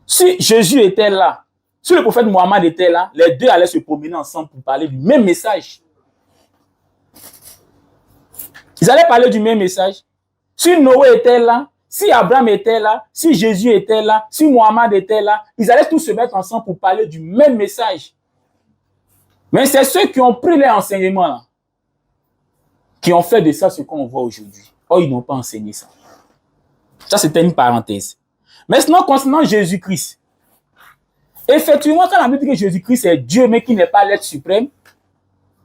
Si Jésus était là, si le prophète Mohammed était là, les deux allaient se promener ensemble pour parler du même message. Ils allaient parler du même message. Si Noé était là, si Abraham était là, si Jésus était là, si Mohammed était là, ils allaient tous se mettre ensemble pour parler du même message. Mais c'est ceux qui ont pris les enseignements là, qui ont fait de ça ce qu'on voit aujourd'hui. Oh, ils n'ont pas enseigné ça. Ça, c'était une parenthèse. Maintenant, concernant Jésus-Christ, effectivement, quand la Bible dit que Jésus-Christ est Dieu, mais qui n'est pas l'être suprême,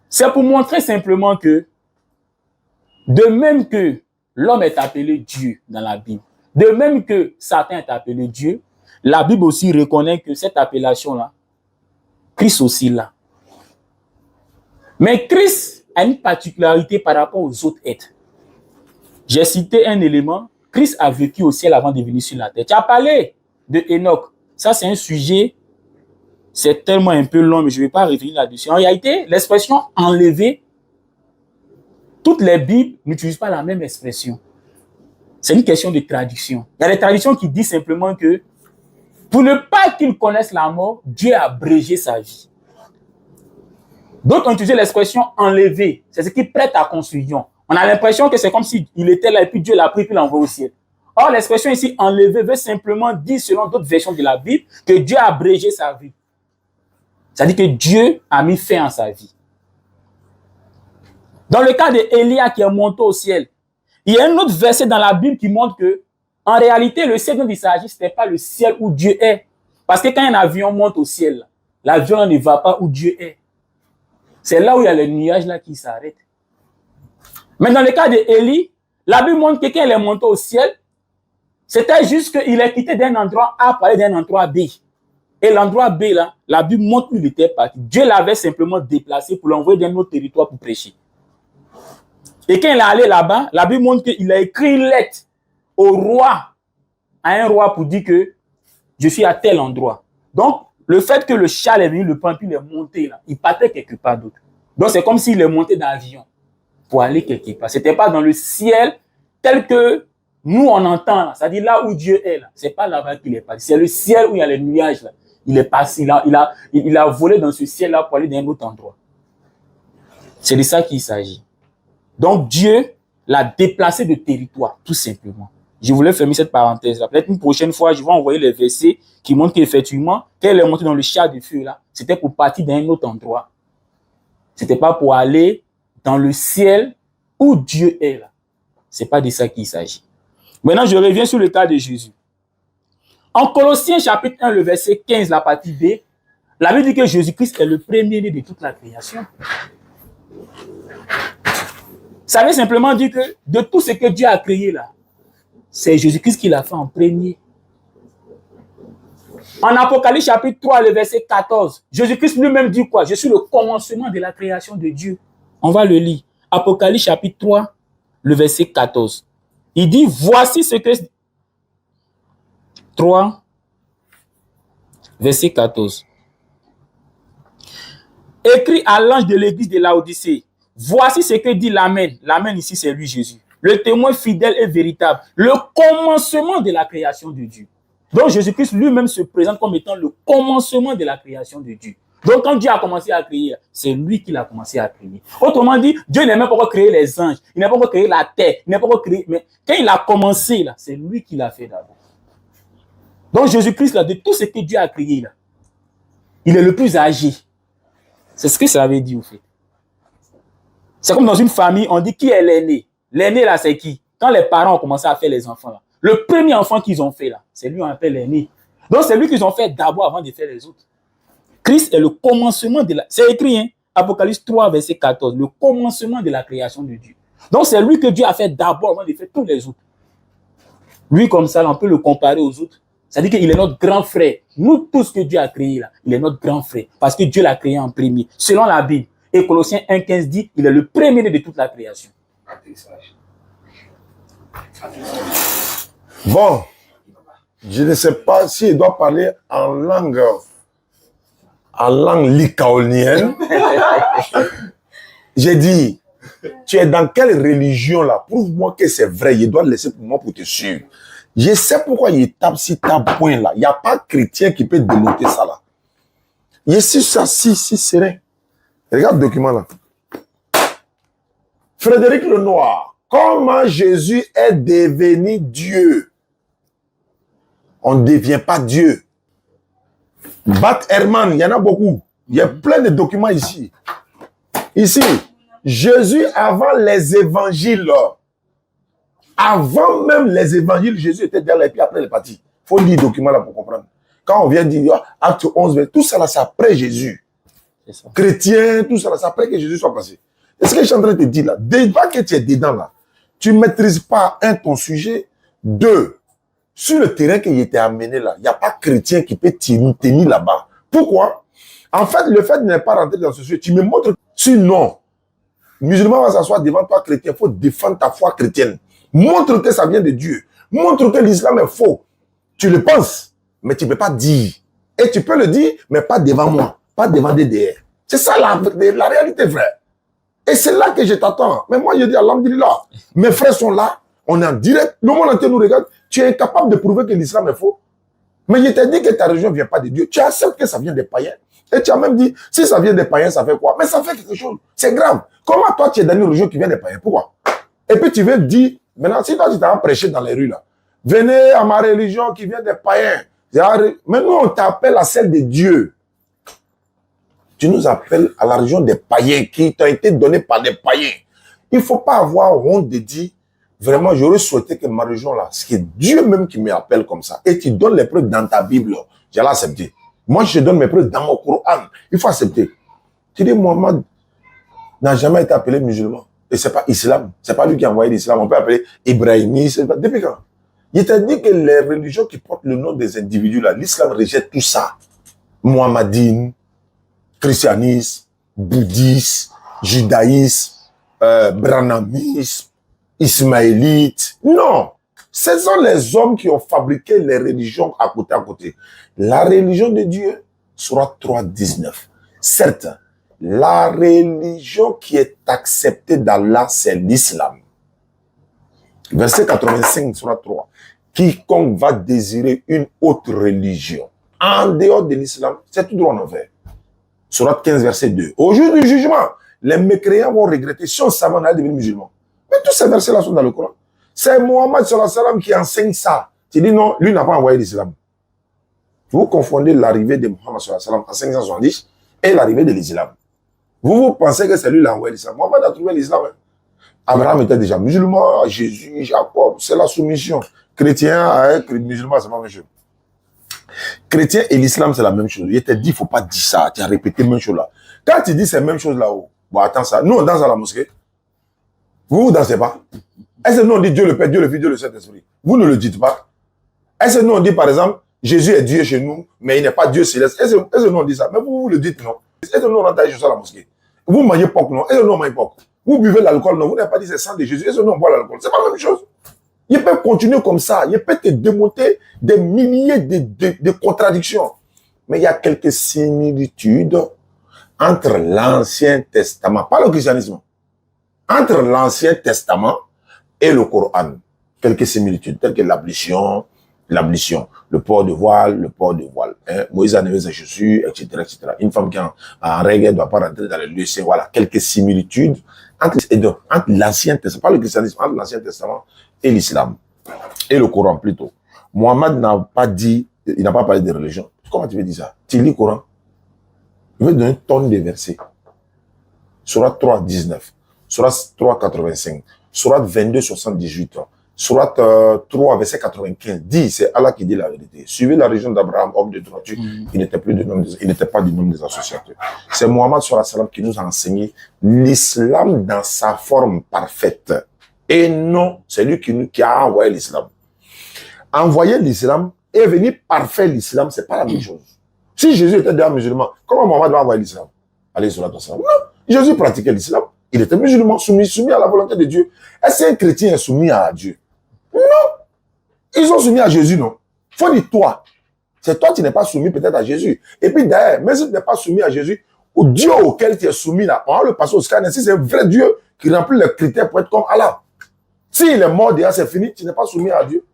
c'est pour montrer simplement que, de même que l'homme est appelé Dieu dans la Bible, de même que Satan est appelé Dieu, la Bible aussi reconnaît que cette appellation-là, Christ aussi là. Mais Christ a une particularité par rapport aux autres êtres. J'ai cité un élément, Christ a vécu au ciel avant de venir sur la terre. Tu as parlé de Enoch. Ça, c'est un sujet, c'est tellement un peu long, mais je ne vais pas revenir là-dessus. En réalité, l'expression enlever, toutes les Bibles n'utilisent pas la même expression. C'est une question de traduction. Il y a des traductions qui disent simplement que pour ne pas qu'ils connaissent la mort, Dieu a abrégé sa vie. D'autres ont utilisé l'expression enlever. C'est ce qui prête à confusion. On a l'impression que c'est comme s'il était là et puis Dieu l'a pris et l'a envoyé au ciel. Or, l'expression ici enlever veut simplement dire, selon d'autres versions de la Bible, que Dieu a abrégé sa vie. C'est-à-dire que Dieu a mis fin à sa vie. Dans le cas d'Élia qui est monté au ciel, il y a un autre verset dans la Bible qui montre que, en réalité, le ciel dont il s'agit, ce n'est pas le ciel où Dieu est. Parce que quand un avion monte au ciel, l'avion ne va pas où Dieu est. C'est là où il y a les nuages là qui s'arrêtent. Mais dans le cas d'Élie, la Bible montre que quand il est monté au ciel, c'était juste qu'il est quitté d'un endroit A pour aller d'un endroit B. Et l'endroit B, là, la Bible montre où il était parti. Dieu l'avait simplement déplacé pour l'envoyer dans un autre territoire pour prêcher. Et quand il est allé là-bas, la Bible montre qu'il a écrit une lettre au roi, à un roi pour dire que je suis à tel endroit. Donc, le fait que le char est venu, le prendre, puis il est monté là, il partait quelque part d'autre. Donc, c'est comme s'il est monté dans l'avion pour aller quelque part. Ce n'était pas dans le ciel tel que nous, on entend là. C'est-à-dire là où Dieu est là. Ce n'est pas là-bas qu'il est parti. C'est le ciel où il y a les nuages là. Il est passé là, il a volé dans ce ciel-là pour aller dans un autre endroit. C'est de ça qu'il s'agit. Donc, Dieu l'a déplacé de territoire, tout simplement. Je voulais fermer cette parenthèse-là. Peut-être une prochaine fois, je vais envoyer les versets qui montrent qu'effectivement, quand elle est montée dans le char de feu, là, c'était pour partir d'un autre endroit. Ce n'était pas pour aller dans le ciel où Dieu est là. Ce n'est pas de ça qu'il s'agit. Maintenant, je reviens sur le cas de Jésus. En Colossiens chapitre 1, le verset 15, la partie B, la Bible dit que Jésus-Christ est le premier-né de toute la création. Ça veut simplement dire que de tout ce que Dieu a créé là, c'est Jésus-Christ qui l'a fait en premier. En Apocalypse chapitre 3, le verset 14, Jésus-Christ lui-même dit quoi? Je suis le commencement de la création de Dieu. On va le lire. Apocalypse chapitre 3, le verset 14. Il dit, voici ce que... 3, verset 14. Écrit à l'ange de l'église de Laodicée, voici ce que dit l'Amen. L'Amen ici, c'est lui, Jésus. Le témoin fidèle et véritable. Le commencement de la création de Dieu. Donc, Jésus-Christ lui-même se présente comme étant le commencement de la création de Dieu. Donc, quand Dieu a commencé à créer, c'est lui qui l'a commencé à créer. Autrement dit, Dieu n'a même pas encore créé les anges, il n'a pas encore créé la terre, il n'a pas encore créé... Mais quand il a commencé, là, c'est lui qui l'a fait d'abord. Donc, Jésus-Christ, là, de tout ce que Dieu a créé, là, il est le plus âgé. C'est ce que ça veut dire, au fait. C'est comme dans une famille, on dit qui est l'aîné. L'aîné, là, c'est qui? Quand les parents ont commencé à faire les enfants, là, le premier enfant qu'ils ont fait, là, c'est lui, on appelle l'aîné. Donc, c'est lui qu'ils ont fait d'abord avant de faire les autres. Christ est le commencement de la... C'est écrit, hein? Apocalypse 3, verset 14. Le commencement de la création de Dieu. Donc, c'est lui que Dieu a fait d'abord avant de faire tous les autres. Lui, comme ça, là, on peut le comparer aux autres. C'est-à-dire qu'il est notre grand frère. Nous, tout ce que Dieu a créé, là, il est notre grand frère. Parce que Dieu l'a créé en premier. Selon la Bible. Et Colossiens 1,15 dit, il est le premier de toute la création. Bon, je ne sais pas s'il doit parler en langue lycaonienne. J'ai dit, tu es dans quelle religion là? Prouve-moi que c'est vrai. Il doit le laisser pour moi pour te suivre. Je sais pourquoi il tape si tape point là. Il n'y a pas de chrétien qui peut démonter ça là. Je suis ça si serein. Regarde le document là. Frédéric Lenoir. Comment Jésus est devenu Dieu? On ne devient pas Dieu. Bat Herman, il y en a beaucoup. Il y a plein de documents ici. Ici, Jésus avant les évangiles. Avant même les évangiles, Jésus était déjà là et puis après il est parti. Il faut lire le document là pour comprendre. Quand on vient dire Acte 11, tout ça là, c'est après Jésus. Ça. Chrétien, tout ça là, c'est après que Jésus soit passé. C'est ce que je suis en train de te dire là. Déjà que tu es dedans là, tu ne maîtrises pas, un, ton sujet, deux, sur le terrain qui était amené là, il n'y a pas chrétien qui peut tenir là-bas. Pourquoi? En fait, le fait de ne pas rentrer dans ce sujet, tu me montres, sinon, musulman va s'asseoir devant toi chrétien, il faut défendre ta foi chrétienne. Montre que ça vient de Dieu. Montre que l'islam est faux. Tu le penses, mais tu ne peux pas dire. Et tu peux le dire, mais pas devant moi, pas devant DDR. C'est ça la réalité vraie. Et c'est là que je t'attends. Mais moi, je dis, alhamdulillah, mes frères sont là, on est en direct, le monde entier nous regarde. Tu es incapable de prouver que l'islam est faux. Mais je t'ai dit que ta religion ne vient pas de Dieu. Tu acceptes que ça vient des païens. Et tu as même dit, si ça vient des païens, ça fait quoi? Mais ça fait quelque chose. C'est grave. Comment toi, tu es dans une religion qui vient des païens? Pourquoi? Et puis tu veux dire, maintenant, si toi, tu t'as prêché dans les rues, là, venez à ma religion qui vient des païens. Mais nous, on t'appelle à celle de Dieu. Tu nous appelles à la religion des païens qui t'ont été donnée par des païens. Il ne faut pas avoir honte de dire, vraiment, j'aurais souhaité que ma religion, là, c'est Dieu même qui m'appelle comme ça. Et tu donnes les preuves dans ta Bible, j'allais accepter. Moi, je donne mes preuves dans mon Coran. Il faut accepter. Tu dis, Mohammed n'a jamais été appelé musulman. Et c'est pas islam. C'est pas lui qui a envoyé l'islam. On peut appeler ibrahimisme. Depuis quand? Il t'a dit que les religions qui portent le nom des individus, là, l'islam rejette tout ça. Mohammedine, christianisme, bouddhisme, judaïsme, branhamisme, ismaélite. Non. Ce sont les hommes qui ont fabriqué les religions à côté à côté. La religion de Dieu, Sourate 3:19. Certes, la religion qui est acceptée d'Allah, c'est l'islam. Verset 85, Sourate 3. Quiconque va désirer une autre religion, en dehors de l'islam, c'est tout droit en enfer. Sourate 15, verset 2. Au jour du jugement, les mécréants vont regretter si on savait on allait devenir musulman. Mais tous ces versets-là sont dans le Coran. C'est Mohammed sallallahu alayhi wa sallam qui enseigne ça. Tu dis non, lui n'a pas envoyé l'islam. Vous confondez l'arrivée de Mohammed sallallahu alayhi wa sallam en 570 et l'arrivée de l'islam. Vous pensez que c'est lui qui a envoyé l'islam. Mohammed a trouvé l'islam. Abraham était déjà musulman, Jésus, Jacob, c'est la soumission. Chrétien avec musulman, c'est la même chose. Chrétien et l'islam, c'est la même chose. Il t'a dit, il ne faut pas dire ça. Tu as répété la même chose là. Quand tu dis ces mêmes choses là-haut, bon, attends ça. Nous, on danse à la mosquée. Vous ne dansez pas. Est-ce que nous, on dit Dieu le Père, Dieu le Fils, Dieu le Saint-Esprit? Vous ne le dites pas. Est-ce que nous, on dit, par exemple, Jésus est Dieu chez nous, mais il n'est pas Dieu céleste? Est-ce que nous, on dit ça? Mais vous le dites, non? Est-ce que nous, on entend Jésus à la mosquée? Vous mangez porc, non? Est-ce que nous, on mange porc? Vous buvez l'alcool, non? Vous n'avez pas dit c'est sang de Jésus. Est-ce que nous, on boit l'alcool? C'est pas la même chose. Il peut continuer comme ça. Il peut te démonter des milliers de contradictions. Mais il y a quelques similitudes entre l'Ancien Testament, pas le christianisme, entre l'Ancien Testament et le Coran. Quelques similitudes, telles que l'ablution, l'ablution, le port de voile, hein. Moïse a neuvé Jésus, etc., etc. Une femme qui est en règle ne doit pas rentrer dans les lieux saints. Voilà, quelques similitudes entre l'Ancien Testament, pas le christianisme, entre l'Ancien Testament et l'islam, et le Coran plutôt. Mohammed n'a pas dit, il n'a pas parlé de religion. Comment tu veux dire ça? Tu lis le Coran, je vais te donner une tonne de versets. Surat 3, 19, Surat 3, 85, Surat 22, 78, Surat 3, verset 95, dit, c'est Allah qui dit la vérité. Suivez la religion d'Abraham, homme de droiture, il n'était pas du nombre des associateurs. C'est Mohammed sallam qui nous a enseigné l'islam dans sa forme parfaite. Et non, c'est lui qui a envoyé l'islam. Envoyer l'islam et venir parfait l'islam, c'est pas la même chose. Si Jésus était déjà musulman, comment Mohammed va envoyer l'islam? Allez sur la salam. Non, Jésus pratiquait l'islam. Il était musulman, soumis à la volonté de Dieu. Est-ce qu'un chrétien est soumis à Dieu? Non. Ils sont soumis à Jésus, non. Faut dire toi. C'est toi qui n'es pas soumis peut-être à Jésus. Et puis d'ailleurs, même si tu n'es pas soumis à Jésus, au Dieu auquel tu es soumis là, on va le passer au scanner. Si c'est un vrai Dieu qui remplit les critères pour être comme Allah. S'il est mort déjà, c'est fini, tu n'es pas soumis à Dieu.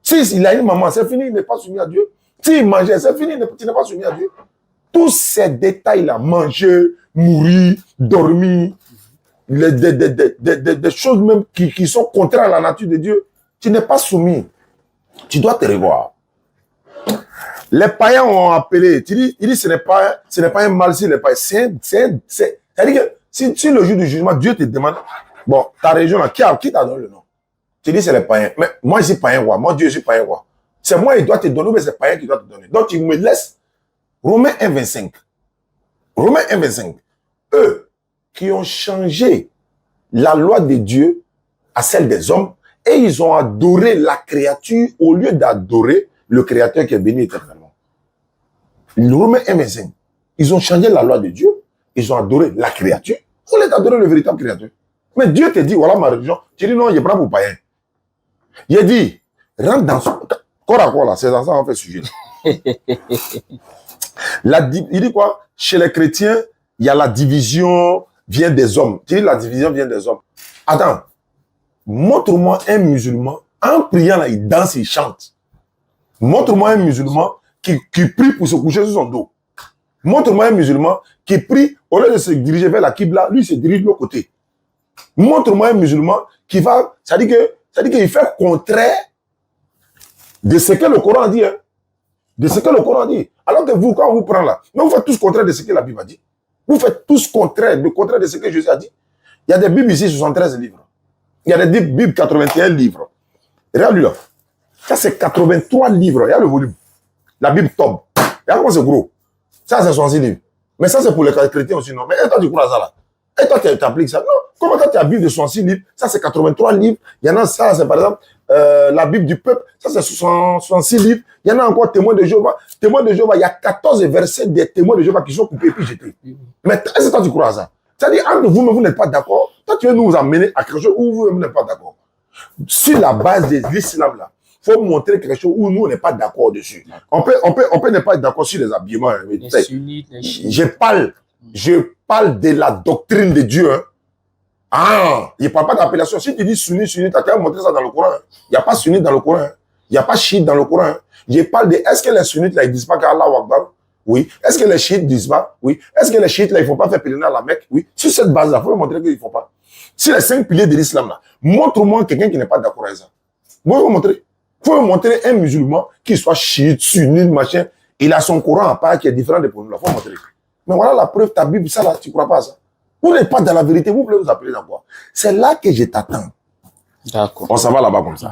S'il a une maman, c'est fini, il n'est pas soumis à Dieu. S'il mangeait, c'est fini, tu n'es pas soumis à Dieu. Tous ces détails-là, manger, mourir, dormir, des choses même qui sont contraires à la nature de Dieu, tu n'es pas soumis. Tu dois te revoir. Les païens ont appelé, il dit ce n'est pas un mal si les païens, c'est-à-dire que si le jour du jugement, Dieu te demande, bon, ta région là, qui t'a donné le nom? Tu dis c'est les païens. Mais moi, je suis païen roi. Moi, Dieu, je suis païen roi. C'est moi, il doit te donner, mais c'est païen qui doit te donner. Donc, tu me laisses. Romains 1, 25. Romains 1, 25. Eux qui ont changé la loi de Dieu à celle des hommes et ils ont adoré la créature au lieu d'adorer le créateur qui est béni éternellement. Romains 1, 25. Ils ont changé la loi de Dieu. Ils ont adoré la créature au lieu d'adorer le véritable créateur. Mais Dieu te dit, voilà ma religion. Tu dis non, il est pas pour païen. Il a dit, rentre dans son... Corps à corps là, c'est dans ça qu'on fait sujet. Il dit quoi? Chez les chrétiens, il y a la division vient des hommes. Tu dis la division vient des hommes. Attends, montre-moi un musulman, en priant là, il danse, il chante. Montre-moi un musulman qui prie pour se coucher sur son dos. Montre-moi un musulman qui prie, au lieu de se diriger vers la Qibla, lui se dirige de l'autre côté. Montre-moi un musulman qui va, ça dit qu'il fait contraire de ce que le Coran dit. Hein? De ce que le Coran dit. Alors que vous, quand on vous prend là, mais vous faites tous contraire de ce que la Bible a dit. Vous faites tous contraire de ce que Jésus a dit. Il y a des Bibles ici, 73 livres. Il y a des Bibles, 81 livres. Regarde-lui là. Ça, c'est 83 livres. Regarde le volume. La Bible tombe. Regarde comment c'est gros. Ça, c'est 66 livres. Mais ça, c'est pour les chrétiens aussi, non? Mais toi, tu crois à ça là? Et toi, tu appliques ça? Non. Comment toi, tu as la Bible de 66 livres? Ça, c'est 83 livres. Il y en a ça, c'est par exemple la Bible du peuple. Ça, c'est 66 livres. Il y en a encore Témoins de Jéhovah. Témoins de Jéhovah, il y a 14 versets des Témoins de Jéhovah qui sont coupés et puis jetés. Mais est-ce que toi, tu crois à ça? C'est-à-dire, entre vous, mais vous n'êtes pas d'accord. Toi, tu veux nous amener à quelque chose où vous n'êtes pas d'accord. Sur la base de l'islam, là, il faut montrer quelque chose où nous, on n'est pas d'accord dessus. On peut ne pas être d'accord sur les habillements. Hein, mais, les sunnites, les chiites. Je parle de la doctrine de Dieu. Hein. Ah, il ne parle pas d'appellation. Si tu dis sunnite, tu as qu'à montrer ça dans le Coran. Hein. Il n'y a pas sunnite dans le Coran. Hein. Il n'y a pas chiite dans le Coran. Hein. Je parle de, est-ce que les sunnites, là, ils ne disent pas qu'Allah Akbar? Oui. Est-ce que les chiites ne disent pas? Oui. Est-ce que les chiites, là, ils ne font pas faire pèlerinage à la Mecque? Oui. Sur cette base-là, il faut montrer qu'ils ne font pas. Sur les 5 piliers de l'islam, là, montre-moi quelqu'un qui n'est pas d'accord avec ça. Moi, je vais vous montrer. Il faut me montrer un musulman qui soit chiite, sunnite, machin. Il a son Coran à part qui est différent de pour nous. Il faut montrer. Mais voilà la preuve, ta Bible, ça là, tu ne crois pas à ça. Vous n'êtes pas dans la vérité, vous voulez vous appeler dans quoi? C'est là que je t'attends. D'accord. On s'en va là-bas comme ça.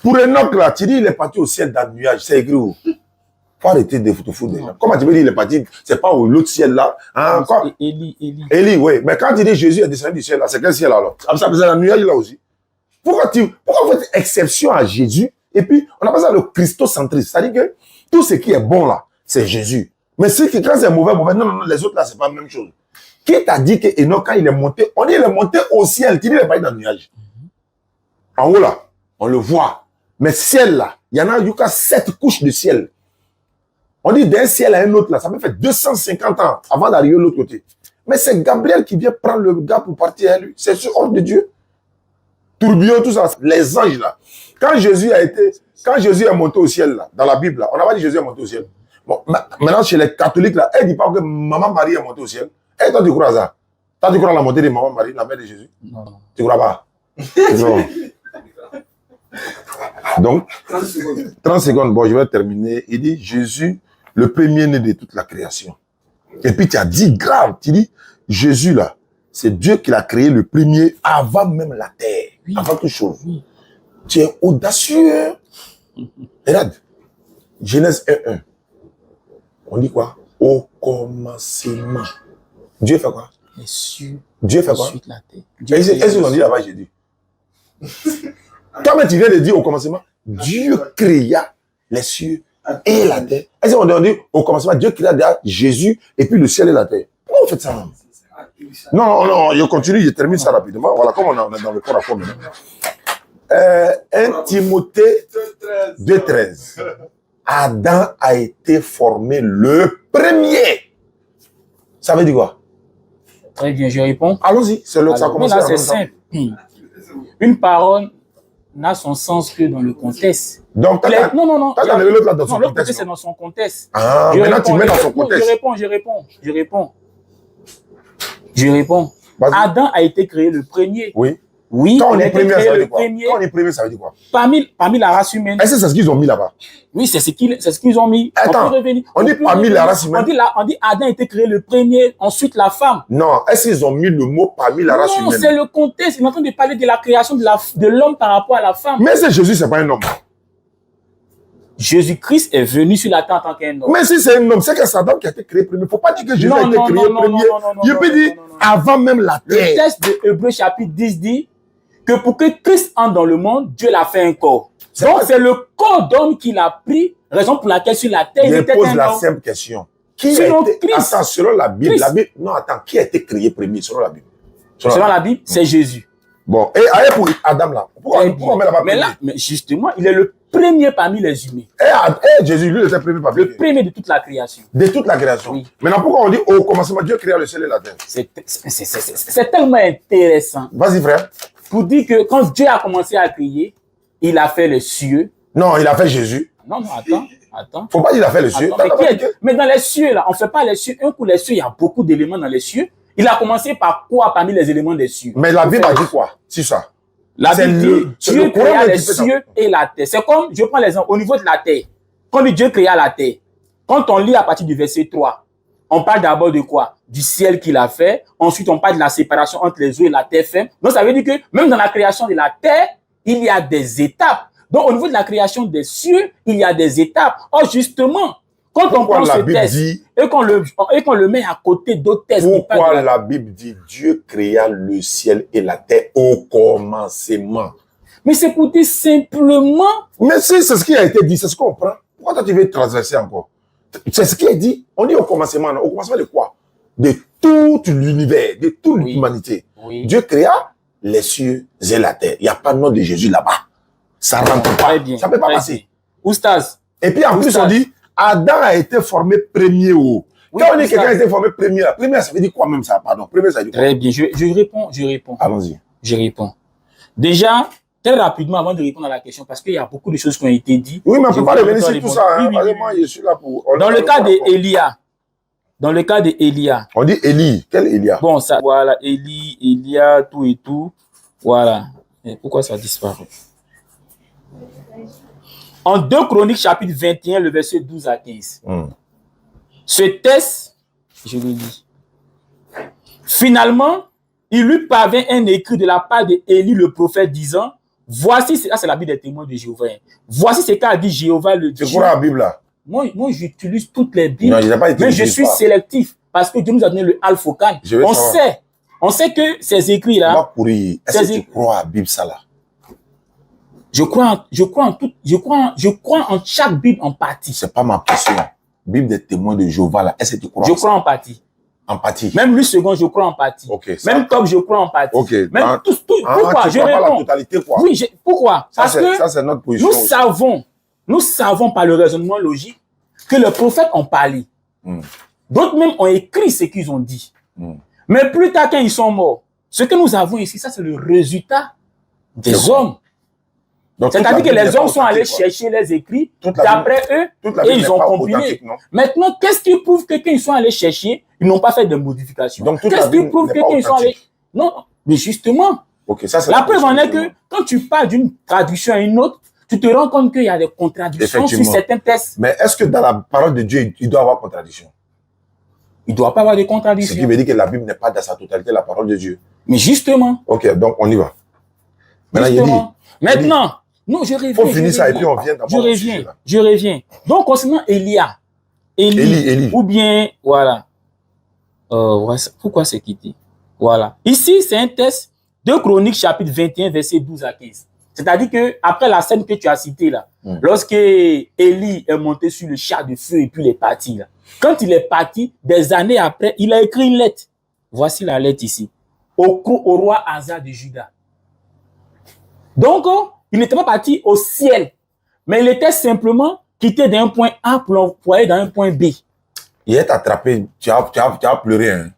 Pour Enoch là, tu dis il est parti au ciel dans le nuage, c'est écrit où? Faut arrêter de te foutre déjà. Comment tu veux dire il est parti? C'est pas où l'autre ciel là. Hein, quoi? Élie, oui. Mais quand tu dis Jésus est descendu du ciel là, c'est quel ciel alors? Ça c'est dans le nuage là aussi. Pourquoi vous faites exception à Jésus? Et puis, on appelle ça le christocentrisme. C'est-à-dire que tout ce qui est bon là, c'est Jésus. Mais quand c'est mauvais, non, les autres là, c'est pas la même chose. Qui t'a dit que Enoch, quand il est monté, on dit il est monté au ciel, tu dis il est pas dans le nuage. En haut là, on le voit. Mais ciel là, il y en a jusqu'à 7 couches de ciel. On dit d'un ciel à un autre là, ça peut faire 250 ans avant d'arriver de l'autre côté. Mais c'est Gabriel qui vient prendre le gars pour partir à lui. C'est sur ordre de Dieu. Tourbillon, tout ça, les anges là. Quand Jésus a été Quand Jésus est monté au ciel, là, dans la Bible, là, on n'a pas dit Jésus est monté au ciel. Bon, maintenant, chez les catholiques, là, elle ne dit pas que Maman Marie est montée au ciel. Et toi, tu crois à ça? Toi, tu crois à la montée de Maman Marie, la mère de Jésus? Non. Tu crois pas? Non. Donc, 30 secondes. Bon, je vais terminer. Il dit Jésus, le premier-né de toute la création. Et puis, tu as dit grave. Tu dis Jésus, là, c'est Dieu qui l'a créé le premier avant même la terre. Oui. Avant toute chose. Oui. Tu es audacieux. Regarde. Genèse 1:1. On dit quoi? Au commencement. Dieu fait quoi? Les cieux. Dieu fait quoi? Ensuite la terre. Est-ce qu'on dit là-bas, j'ai dit? Toi-même, tu viens de dire au commencement, Dieu créa les cieux et la terre. Est-ce qu'on dit au commencement, Dieu créa déjà Jésus et puis le ciel et la terre? Pourquoi on fait ça? Non, non, je continue, je termine ça rapidement. Voilà, comme on est dans le corps à corps maintenant. 1 Timothée 2:13. Adam a été formé le premier. Ça veut dire quoi? Très bien, je réponds. Allons-y, c'est là que ça commence. Là, c'est simple. Une parole n'a son sens que dans le contexte. Donc, non. T'as enlevé l'autre là dans son contexte. C'est dans son contexte. Ah, maintenant tu mets dans son contexte. Je réponds. Adam a été créé le premier. Oui. Oui, quand on est premier, ça veut dire quoi? Quand on est premier, ça veut dire quoi? Parmi la race humaine. Est-ce que c'est ce qu'ils ont mis là-bas? Oui, c'est ce qu'ils ont mis. Attends, on dit parmi la race humaine. On dit Adam a été créé le premier, ensuite la femme. Non, est-ce qu'ils ont mis le mot parmi la race humaine? Non, c'est le contexte. Ils sont en train de parler de la création de l'homme par rapport à la femme. Mais c'est Jésus, c'est pas un homme. Jésus-Christ est venu sur la terre en tant qu'un homme. Mais si c'est un homme, c'est que c'est Adam qui a été créé premier. Il ne faut pas dire que Jésus a été créé premier. Je peux dire avant même la terre. Le texte de Hébreux chapitre 10 dit que pour que Christ entre dans le monde, Dieu l'a fait un corps. Donc c'est le corps d'homme qu'il a pris, raison pour laquelle sur la terre, il était un homme. Je pose la simple question. Attends, selon la Bible, qui a été créé premier selon la Bible? Selon la Bible, c'est Jésus. Bon, et pour Adam là, pourquoi on met là-bas? Mais justement, il est le premier parmi les humains. Et Jésus, lui, il était premier parmi le premier de toute la création. De toute la création. Oui. Maintenant, pourquoi on dit au commencement, Dieu créa le ciel et la terre? C'est tellement intéressant. Vas-y, frère. Pour dire que quand Dieu a commencé à créer, il a fait les cieux. Non, il a fait Jésus. Non, attends. Faut pas dire qu'il a fait les cieux. Mais dans les cieux, là, on ne fait pas les cieux. Un coup, les cieux, il y a beaucoup d'éléments dans les cieux. Il a commencé par quoi parmi les éléments des cieux? Mais la Bible a dit quoi? C'est ça. La Bible dit Dieu créa les cieux et la terre. C'est comme, je prends l'exemple, au niveau de la terre. Quand Dieu créa la terre, quand on lit à partir du verset 3, on parle d'abord de quoi? Du ciel qu'il a fait. Ensuite, on parle de la séparation entre les eaux et la terre ferme. Donc, ça veut dire que même dans la création de la terre, il y a des étapes. Donc, au niveau de la création des cieux, il y a des étapes. Or, justement, quand on prend ce texte et qu'on le met à côté d'autres textes... Pourquoi la Bible dit Dieu créa le ciel et la terre au commencement? Mais c'est pour dire simplement... Mais si c'est ce qui a été dit, c'est ce qu'on prend. Pourquoi toi tu veux transverser encore? C'est ce qui est dit. On dit au commencement. Au commencement de quoi? De tout l'univers, de toute l'humanité. Oui. Dieu créa les cieux et la terre. Il n'y a pas de nom de Jésus là-bas. Ça ne rentre pas. Bien, ça ne peut pas passer. Oustaz. Et puis en plus on dit, Adam a été formé premier haut. Oui, quand on dit quelqu'un a été formé premier, ça veut dire quoi même ça? Pardon. Premier, ça veut dire quoi? Très bien. Je réponds. Allons-y. Je réponds. Déjà, très rapidement, avant de répondre à la question, parce qu'il y a beaucoup de choses qui ont été dites. Oui, mais on ne peut pas revenir sur tout ça. Hein. Oui. Moi, je suis là pour... Dans le cas d'Élia. Dans le cas d'Élia. On dit Élie. Quel Élia? Bon, ça, voilà, Élia, tout et tout. Voilà. Mais pourquoi ça disparaît? En 2 Chroniques, chapitre 21, le verset 12 à 15. Ce texte, je le lis. Finalement, il lui parvint un écrit de la part d'Élie le prophète disant, voici, là c'est la Bible des témoins de Jéhovah. Voici ce qu'a dit Jéhovah le Dieu. C'est quoi la Bible là? Moi j'utilise toutes les Bibles, non, mais je suis sélectif parce que Dieu nous a donné le Al-Fokan. On sait que ces écrits-là... Est-ce que tu crois à la Bible ça là? Je crois en chaque Bible en partie. C'est pas ma question. Bible des témoins de Jéhovah là, est-ce que tu crois? Je crois en partie. En partie. Même lui second, je crois en partie. Okay, même Top, je crois en partie. Okay, même tout. Pourquoi? Je réponds. Pas la totalité, quoi. Oui, pourquoi? Parce que ça, c'est notre position. Nous savons par le raisonnement logique que les prophètes ont parlé. D'autres même ont écrit ce qu'ils ont dit. Mais plus tard, quand ils sont morts, ce que nous avons ici, ça c'est le résultat des hommes. C'est-à-dire que les hommes sont allés chercher les écrits d'après eux et ils ont compilé. Maintenant, qu'est-ce qui prouve que quand ils sont allés chercher, ils n'ont pas fait de modifications? Qu'est-ce qui prouve que quand ils sont allés... Non, mais justement, la preuve en est que quand tu parles d'une traduction à une autre, tu te rends compte qu'il y a des contradictions sur certains textes. Mais est-ce que dans la parole de Dieu, il doit y avoir contradiction? Il ne doit pas avoir de contradiction. Ce qui veut dire que la Bible n'est pas dans sa totalité la parole de Dieu. Mais justement. Ok, donc on y va. Maintenant, non, je reviens. Il faut finir ça et puis on vient d'abord. Je reviens. Donc, concernant Élia, Élie. Ou bien, voilà. Pourquoi c'est quitté? Voilà. Ici, c'est un texte de Chroniques, chapitre 21, versets 12 à 15. C'est-à-dire que après la scène que tu as citée là, lorsque Élie est monté sur le char de feu et puis il est parti là, quand il est parti, des années après, il a écrit une lettre. Voici la lettre ici. Au roi Asa de Juda. Donc, il n'était pas parti au ciel, mais il était simplement quitté d'un point A pour aller dans un point B. Il est attrapé, tu as pleuré. Hein. De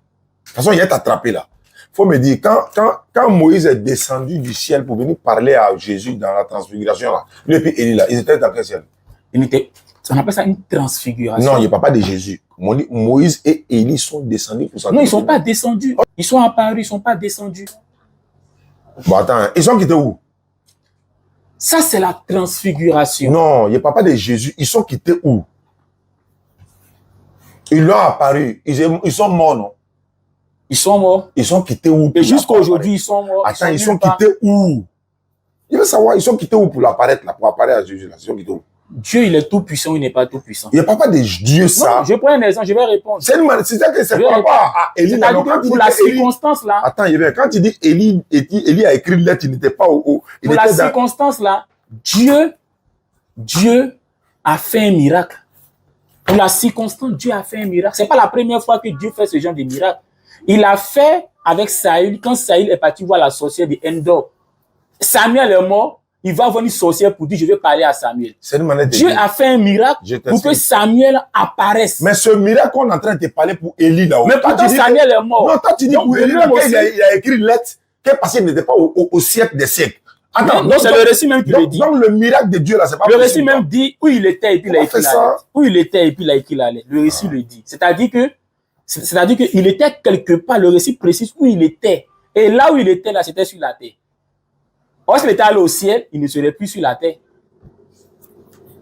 toute façon, il est attrapé là. Il faut me dire, quand Moïse est descendu du ciel pour venir parler à Jésus dans la transfiguration, là, lui et puis Élie, là, ils étaient dans quel ciel? On appelle ça une transfiguration. Non, il n'y a pas de Jésus. Moïse et Élie sont descendus pour ça. Non, ils ne sont pas descendus. Ils sont apparus, ils ne sont pas descendus. Bon, attends, ils sont quittés où? Ça, c'est la transfiguration. Non, il n'y a pas de Jésus. Ils sont quittés où? Ils l'ont apparu. Ils sont morts, non? Ils sont morts. Ils sont quittés où? Et jusqu'à aujourd'hui, ils sont morts. Attends, ils sont quittés où? Je veux savoir, ils sont quittés où pour apparaître là, pour apparaître à Jésus là? Ils sont quittés où? Dieu, il est tout puissant, il n'est pas tout puissant. Il n'y a pas de Dieu, ça. Non, je prends un exemple, je vais répondre. C'est ça que c'est par rapport à Élie. C'est-à-dire que pour la circonstance là. Attends, quand tu dis Élie a écrit une lettre, il n'était pas au. Pour la circonstance là, Dieu a fait un miracle. Pour la circonstance, Dieu a fait un miracle. C'est pas la première fois que Dieu fait ce genre de miracle. Il a fait avec Saül, quand Saül est parti voir la sorcière de Endor. Samuel est mort, il va voir une sorcière pour dire je vais parler à Samuel. Dieu a fait un miracle pour que Samuel apparaisse. Mais ce miracle qu'on est en train de te parler pour Élie là-haut. Mais pourtant Samuel est mort. Non, toi tu dis pour Élie, il a écrit une lettre parce qu'il n'était pas au siècle des siècles. Attends, non, c'est le récit même qui le dit. Donc le miracle de Dieu là, c'est pas le possible. Le récit même dit où il était et puis il a écrit la lettre. Où il était et puis il a écrit la lettre. Le récit le dit. C'est-à-dire qu'il était quelque part, le récit précise où il était. Et là où il était là, c'était sur la terre. Or, s'il était allé au ciel, il ne serait plus sur la terre.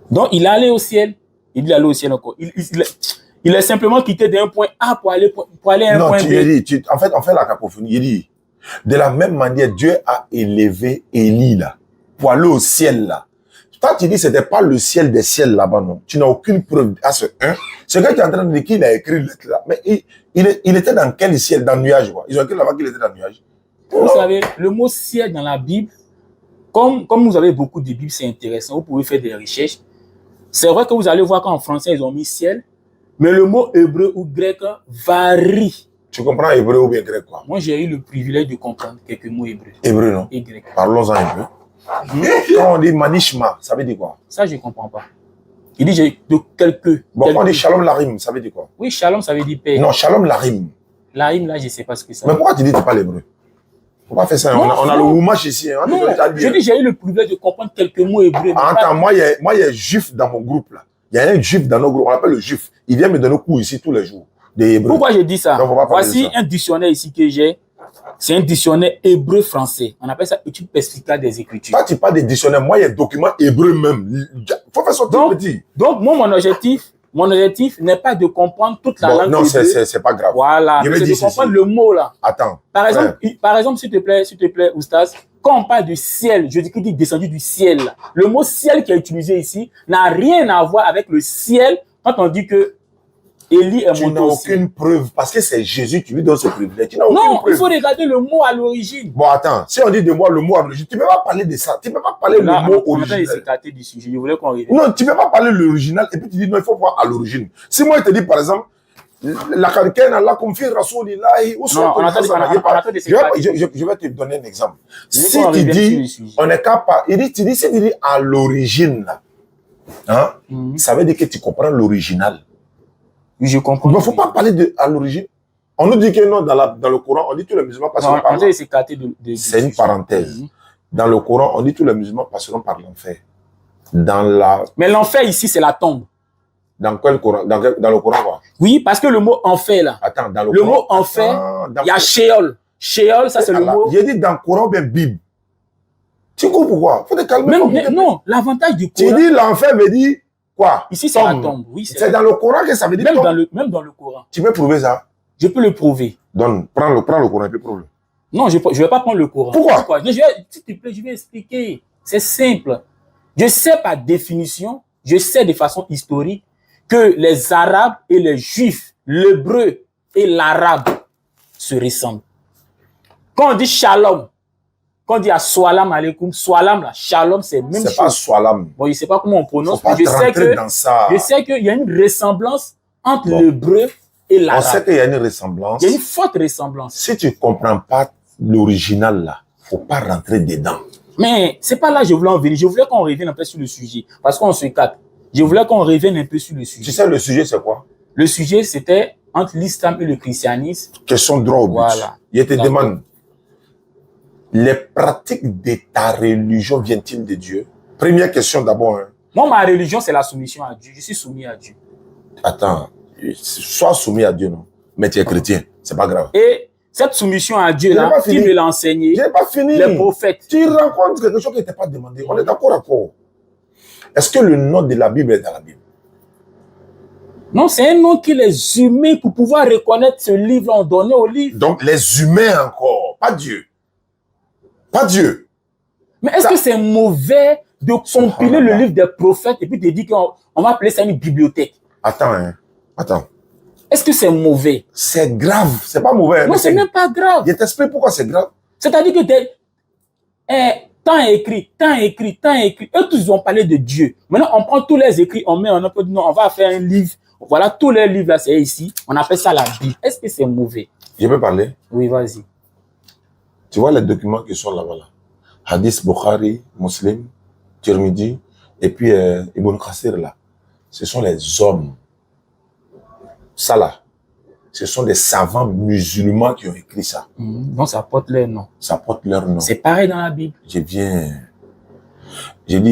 Donc, il est allé au ciel. Il est allé au ciel encore. Il est simplement quitté d'un point A pour aller à un point B. En fait, on fait la cacophonie. Il dit, de la même manière, Dieu a élevé Élie là, pour aller au ciel là. Toi, tu dis que ce n'était pas le ciel des ciels là-bas, non. Tu n'as aucune preuve à ce 1. Ce gars qui est en train de dire qu'il a écrit une lettre là. Mais il était dans quel ciel? Dans le nuage, quoi. Ils ont écrit là-bas qu'il était dans le nuage. Vous savez, le mot ciel dans la Bible, comme vous avez beaucoup de Bibles, c'est intéressant. Vous pouvez faire des recherches. C'est vrai que vous allez voir qu'en français, ils ont mis ciel. Mais le mot hébreu ou grec varie. Tu comprends hébreu ou bien grec, quoi? Moi, j'ai eu le privilège de comprendre quelques mots hébreux. Hébreu, non? Et grec. Parlons-en hébreu. Quand on dit manishma, ça veut dire quoi? Ça, je ne comprends pas. Il dit j'ai de quelques. Bon, quand on dit shalom larim, ça veut dire quoi? Oui, shalom, ça veut dire paix. Non, shalom larim. Larim, là, je ne sais pas ce que ça veut dire. Mais pourquoi tu dis que tu parles hébreu? Faut pas faire ça. Non, on a le Wumash ici. Hein, non, je dis j'ai eu le privilège de comprendre quelques mots hébreux. Attends, moi, il y a un juif dans mon groupe là. Il y a un juif dans nos groupes, on l'appelle le juif. Il vient me donner cours ici tous les jours. Des hébreux. Pourquoi je dis ça? Voici un dictionnaire ici que j'ai. C'est un dictionnaire hébreu-français. On appelle ça étude perspicale des Écritures. Toi, tu parles des dictionnaires. Moi, il y a des documents hébreux même. Faut faire sortir petit. Donc, moi, mon objectif n'est pas de comprendre toute la langue. Non, c'est pas grave. Voilà. C'est de comprendre le mot là. Attends. Par exemple, s'il te plaît, Oustaz, quand on parle du ciel, je dis qu'il dit descendu du ciel. Le mot ciel qui est utilisé ici n'a rien à voir avec le ciel quand on dit que Élie est monté au ciel. Tu n'as aucune preuve parce que c'est Jésus qui lui donne ce privilège. Non, il faut regarder le mot à l'origine. Bon, attends, si on dit de moi le mot à l'origine, tu ne peux pas parler de ça. Tu ne peux pas parler le mot original. Du sujet. Je voulais qu'on revienne. Non, tu ne peux pas parler l'original et puis tu dis non, il faut voir à l'origine. Si moi, je te dis par exemple, la quelqu'un a la confiance Rasulillahi ou soit je vais te donner un exemple. Si tu dis, on est capable, si tu dis à l'origine, hein, ça veut dire que tu comprends l'original. Je comprends. Il ne faut pas parler à l'origine. On nous dit que non, dans le Coran, on dit tous les musulmans parce qu'on parle. C'est une parenthèse. Dans le Coran, on dit tous les musulmans passeront par l'enfer. Dans la... Mais l'enfer ici, c'est la tombe. Dans quel Coran? Dans le Coran, quoi? Oui, parce que le mot enfer, là. Attends, dans le Le Coran... mot enfer, Attends, il y a Sheol. Sheol, ça c'est le mot... J'ai dit dans le Coran, bien Bible. Tu comprends pourquoi? Faut te calmer. Même, non, l'avantage du Tu Coran... dis l'enfer veut dire quoi? Ici, c'est la tombe. Oui, c'est dans le Coran que ça veut dire même tombe. même dans le Coran. Tu peux prouver ça? Je peux le prouver. Donne, prends le Coran et puis prouve-le. Non, je ne vais pas prendre le Coran. Pourquoi? S'il te plaît, je vais expliquer. C'est simple. Je sais par définition, je sais de façon historique que les Arabes et les Juifs, l'hébreu et l'arabe se ressemblent. Quand on dit shalom, quand on dit assalam alaikum, salam, là, shalom, c'est même chose. C'est pas salam. Bon, je ne sais pas comment on prononce, mais je sais qu'il y a une ressemblance entre l'hébreu et l'arabe. On sait qu'il y a une ressemblance. Il y a une forte ressemblance. Si tu ne comprends pas l'original là, faut pas rentrer dedans. Mais c'est pas là que je voulais en venir. Je voulais qu'on revienne un peu sur le sujet. Parce qu'on se capte. Je voulais qu'on revienne un peu sur le sujet. Tu sais, le sujet, c'est quoi? Le sujet, c'était entre l'islam et le christianisme. Question droit au but. Voilà. Je te demande, les pratiques de ta religion viennent-ils de Dieu? Première question d'abord. Hein. Moi, ma religion, c'est la soumission à Dieu. Je suis soumis à Dieu. Attends, sois soumis à Dieu, non? Mais tu es chrétien, c'est pas grave. Et cette soumission à Dieu, là, qui me l'a enseigné, j'ai pas fini. Les prophètes. Tu rencontres quelque chose qui n'était pas demandé. On est d'accord. Est-ce que le nom de la Bible est dans la Bible? Non, c'est un nom que les humains, pour pouvoir reconnaître ce livre, ont donné au livre. Donc, les humains encore, pas Dieu. Pas Dieu. Mais est-ce que c'est mauvais de compiler le livre des prophètes et puis de dire qu'on va appeler ça une bibliothèque? Attends, hein. Attends. Est-ce que c'est mauvais? C'est grave. C'est pas mauvais. Non, c'est même pas grave. Je t'explique pourquoi c'est grave. C'est-à-dire que tant écrit, tant écrit, tant écrit. Eux tous ils ont parlé de Dieu. Maintenant, on prend tous les écrits, on met en un peu, non, on va faire un livre. Voilà, tous les livres là, c'est ici. On appelle ça la Bible. Est-ce que c'est mauvais? Je peux parler? Oui, vas-y. Tu vois les documents qui sont là-bas, là. Hadith, Bukhari, Muslim, Tirmidhi, et puis Ibn Kassir, là. Ce sont les hommes. Ça, là. Ce sont des savants musulmans qui ont écrit ça. Donc, ça porte leur nom. Ça porte leur nom. C'est pareil dans la Bible. J'ai dit,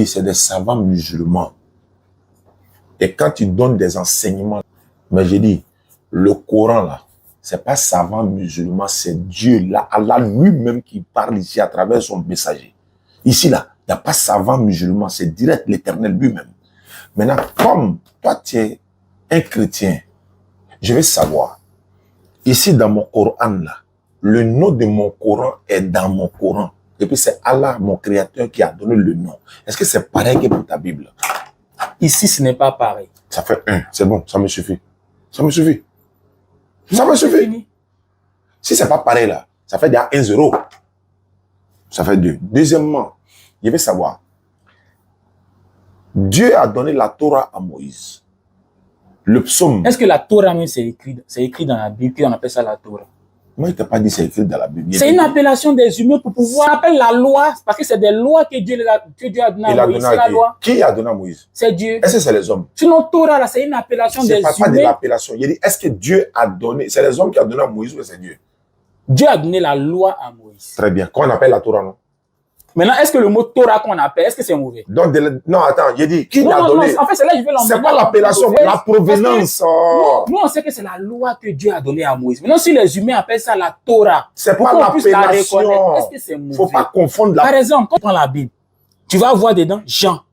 c'est des savants musulmans. Et quand tu donnes des enseignements, mais j'ai dit, le Coran, là, c'est pas savant musulman, c'est Dieu, là, Allah lui-même qui parle ici à travers son messager. Ici, là, il n'y a pas savant musulman, c'est direct l'Éternel lui-même. Maintenant, comme toi, tu es un chrétien, je vais savoir, ici dans mon Coran, là, le nom de mon Coran est dans mon Coran. Et puis c'est Allah, mon créateur, qui a donné le nom. Est-ce que c'est pareil que pour ta Bible? Ici, ce n'est pas pareil. Ça fait 1, c'est bon, ça me suffit. Ça me suffit. Ça me suffit. Si c'est pas pareil là, ça fait déjà 1-0. Ça fait 2. Deuxièmement, je vais savoir. Dieu a donné la Torah à Moïse. Le psaume. Est-ce que la Torah même c'est écrit dans la Bible, qu'on appelle ça la Torah? Moi, il t'a pas dit c'est écrit dans la Bible. C'est une appellation des humains pour pouvoir. On appelle la loi, parce que c'est des lois que Dieu a données à Moïse. C'est la loi. Qui a donné à Moïse? C'est Dieu. Est-ce que c'est les hommes? Sinon, Torah, là, c'est une appellation des humains. C'est pas de l'appellation. Il dit, est-ce que Dieu a donné? C'est les hommes qui ont donné à Moïse ou c'est Dieu? Dieu a donné la loi à Moïse. Très bien. Qu'on appelle la Torah, non? Maintenant, est-ce que le mot Torah qu'on appelle, est-ce que c'est mauvais? Donc, non, attends, j'ai dit, qui l'a donné? Non, en fait, c'est là que je vais l'emmener. C'est pas l'appellation, la provenance. Nous, on sait que c'est la loi que Dieu a donnée à Moïse. Maintenant, si les humains appellent ça la Torah, c'est pas l'appellation. Est-ce que c'est mauvais? Faut pas confondre la... Par exemple, quand on prend la Bible, tu vas voir dedans Jean,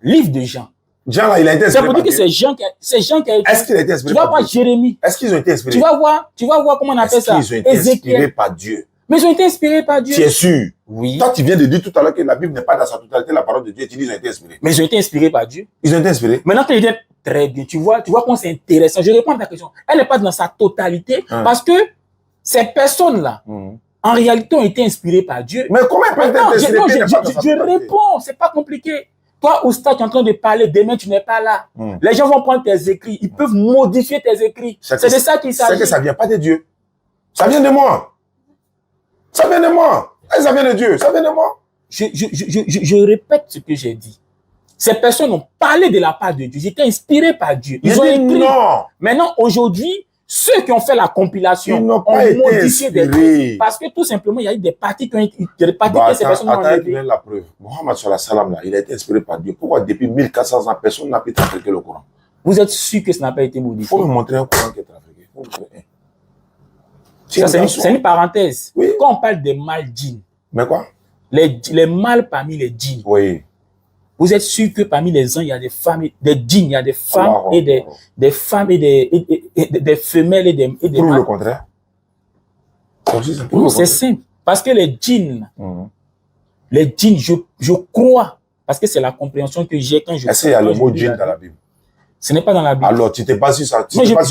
livre de Jean. Jean, là, il a été inspiré. C'est pour dire que c'est Jean qui a été. Est-ce qu'il a été inspiré? Tu vas voir Jérémie. Est-ce qu'ils ont été inspirés? Tu vas voir comment on appelle ça. Est-ce qu'ils ont été inspirés par Dieu? Mais ils ont été inspirés par Dieu. Tu es sûr? Oui. Toi, tu viens de dire tout à l'heure que la Bible n'est pas dans sa totalité la parole de Dieu. Tu dis qu'ils ont été inspirés. Mais ils ont été inspirés par Dieu. Ils ont été inspirés. Maintenant, quand ils disent très bien, tu vois comment c'est intéressant. Je réponds à ta question. Elle n'est pas dans sa totalité parce que ces personnes-là, en réalité, ont été inspirées par Dieu. Mais comment elles peuvent être inspirées? Je réponds, c'est pas compliqué. Toi, Oustad, tu es en train de parler, demain, tu n'es pas là. Les gens vont prendre tes écrits, ils peuvent modifier tes écrits. C'est de ça qu'il s'agit. C'est que ça vient pas de Dieu. Ça vient de moi. Ça vient de moi. Ça vient de Dieu. Ça vient de moi. Je répète ce que j'ai dit. Ces personnes ont parlé de la part de Dieu. Ils étaient inspirés par Dieu. Ils ont écrit. Non. Maintenant, aujourd'hui, Ceux qui ont fait la compilation Ils n'ont ont pas été modifié des inspirés. trucs. Parce que tout simplement, il y a eu des parties qui ont été, des parties Bah, que ces personnes ont attends, enlevées. la preuve. Mohammed sallam là, il a été inspiré par Dieu. Pourquoi depuis 1400 ans, personne n'a pu trafiquer le Coran? Vous êtes sûr que ça n'a pas été Il modifié? faut me montrer un Coran qui est trafiqué. Faut me montrer un. Ça, c'est une parenthèse. Oui. Quand on parle des mâles djinns, Mais quoi? les mâles parmi les djinns, Oui. vous êtes sûr que parmi les gens, il y a des femmes, des djinns, il y a des femmes Allah, et des femmes et des femelles et des Prouve le mâles? contraire. Non, c'est simple. Parce que les djinns, Mhm. je crois, parce que c'est la compréhension que j'ai quand je... Est-ce qu'il y a le quand je mot lis djinn la dans la Bible. Bible? Ce n'est pas dans la Bible. Alors, tu t'es pas sur ça.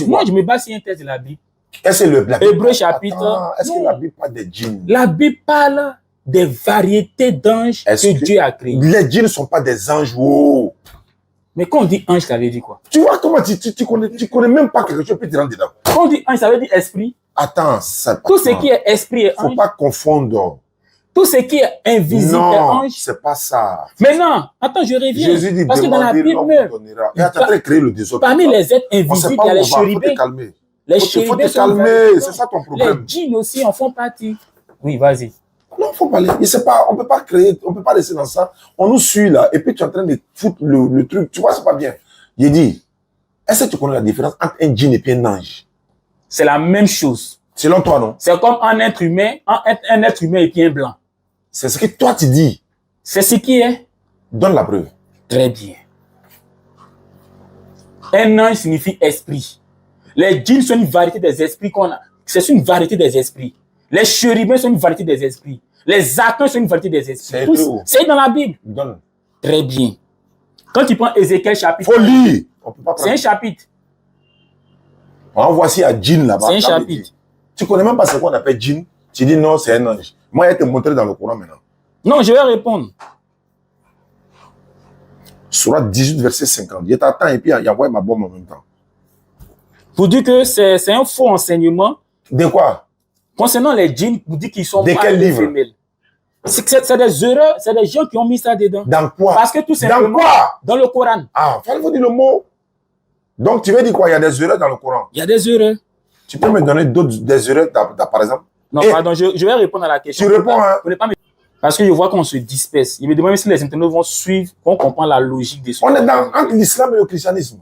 Moi, je me base sur un texte de la Bible. Est-ce que la Bible... Hébreu chapitre... Attends, est-ce que Non. la Bible parle des djinns? La Bible parle des variétés d'anges Est-ce que Dieu a créés. Les djinns ne sont pas des anges. Oh. Mais quand on dit ange, ça veut dire quoi? Tu vois comment tu connais même pas quelque chose, puis tu rentres dedans. Quand on dit ange, ça veut dire esprit. Attends, ça... Tout ce qui est esprit et Faut ange, pas confondre. tout ce qui est invisible est Non, ange. c'est pas ça. Mais non, attends, je reviens. Jésus dit, Parce que dans la demandez, Bible l'homme même, vous donnera. Et tu es en train de créer le désordre. parmi les êtres On sait invisibles, pas il y a où les on va. Faut te chérubins. calmer. Les Faut te chérubins sont calmer. variés. C'est ça ton Les problème. djinns aussi en font partie. Oui, vas-y. Non, faut pas aller. Il sait pas, on peut pas créer, on peut pas rester dans ça. On nous suit là, et puis tu es en train de foutre le truc. Tu vois, c'est pas bien. Il dit, est-ce que tu connais la différence entre un djinn et puis un ange? C'est la même chose. Selon toi, non? C'est comme un être humain, un être humain et puis un blanc. C'est ce que toi tu dis. C'est ce qui est. Donne la preuve. Très bien. Un ange signifie esprit. Les djinns sont une variété des esprits qu'on a. C'est une variété des esprits. Les chérubins sont une variété des esprits. Les archanges sont une variété des esprits. C'est Tous- tout. C'est dans la Bible. Donne. Très bien. Quand tu prends Ézéchiel chapitre, Faut lire. On peut pas c'est un prendre. chapitre. On voici à djinn là-bas. C'est un Quand il chapitre. dit, tu connais même pas ce qu'on appelle djinn. Tu dis non, c'est un ange. Moi, il va te montrer dans le Coran maintenant. Non, je vais répondre. Surat 18, verset 50. Il t'attend et puis il envoie ma bombe en même temps. Pour dire que c'est un faux enseignement De quoi? concernant les djinns, pour dire qu'ils sont De mâles quel et livre? femelles. C'est des erreurs, c'est des gens qui ont mis ça dedans. Dans quoi? Parce que tout Dans simplement, quoi? dans le Coran, Ah, il faut dire le mot. Donc, tu veux dire quoi? Il y a des erreurs dans le Coran. il y a des erreurs. Tu peux me donner des erreurs, par exemple? Non, Et- pardon, je vais répondre à la question. Tu réponds, hein? Vous ne pas me- Parce que je vois qu'on se disperse. Il me demande si les internautes vont suivre, vont comprendre la logique de ce On qu'on est va dans, faire. entre l'islam et le christianisme.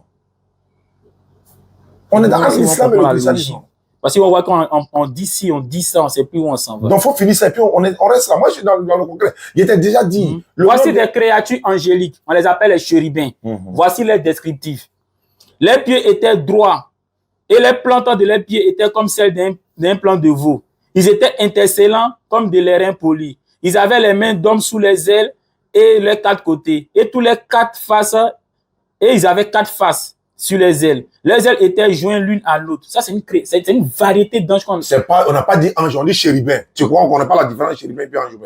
On est dans Non, entre si on l'islam et comprend le la christianisme. logique. Parce qu'on voit qu'on dit ci, on dit ça, on ne sait plus où on s'en va. Donc, il faut finir ça et puis on reste là. Moi, je suis dans le concret. Il était déjà dit. Le Voici nom de- des créatures angéliques. On les appelle les chérubins. Voici les descriptifs. Les pieds étaient droits et les plantes de leurs pieds étaient comme celles d'un plant de veau. Ils étaient intercellents comme des lérins polis. Ils avaient les mains d'hommes sous les ailes et les quatre côtés. Et tous les quatre faces, et ils avaient quatre faces sur les ailes. Les ailes étaient jointes l'une à l'autre. Ça, c'est une variété d'anges qu'on C'est pas, on n'a pas dit ange, on dit chérubin. Tu crois qu'on n'a pas la différence entre chérubin et puis ange?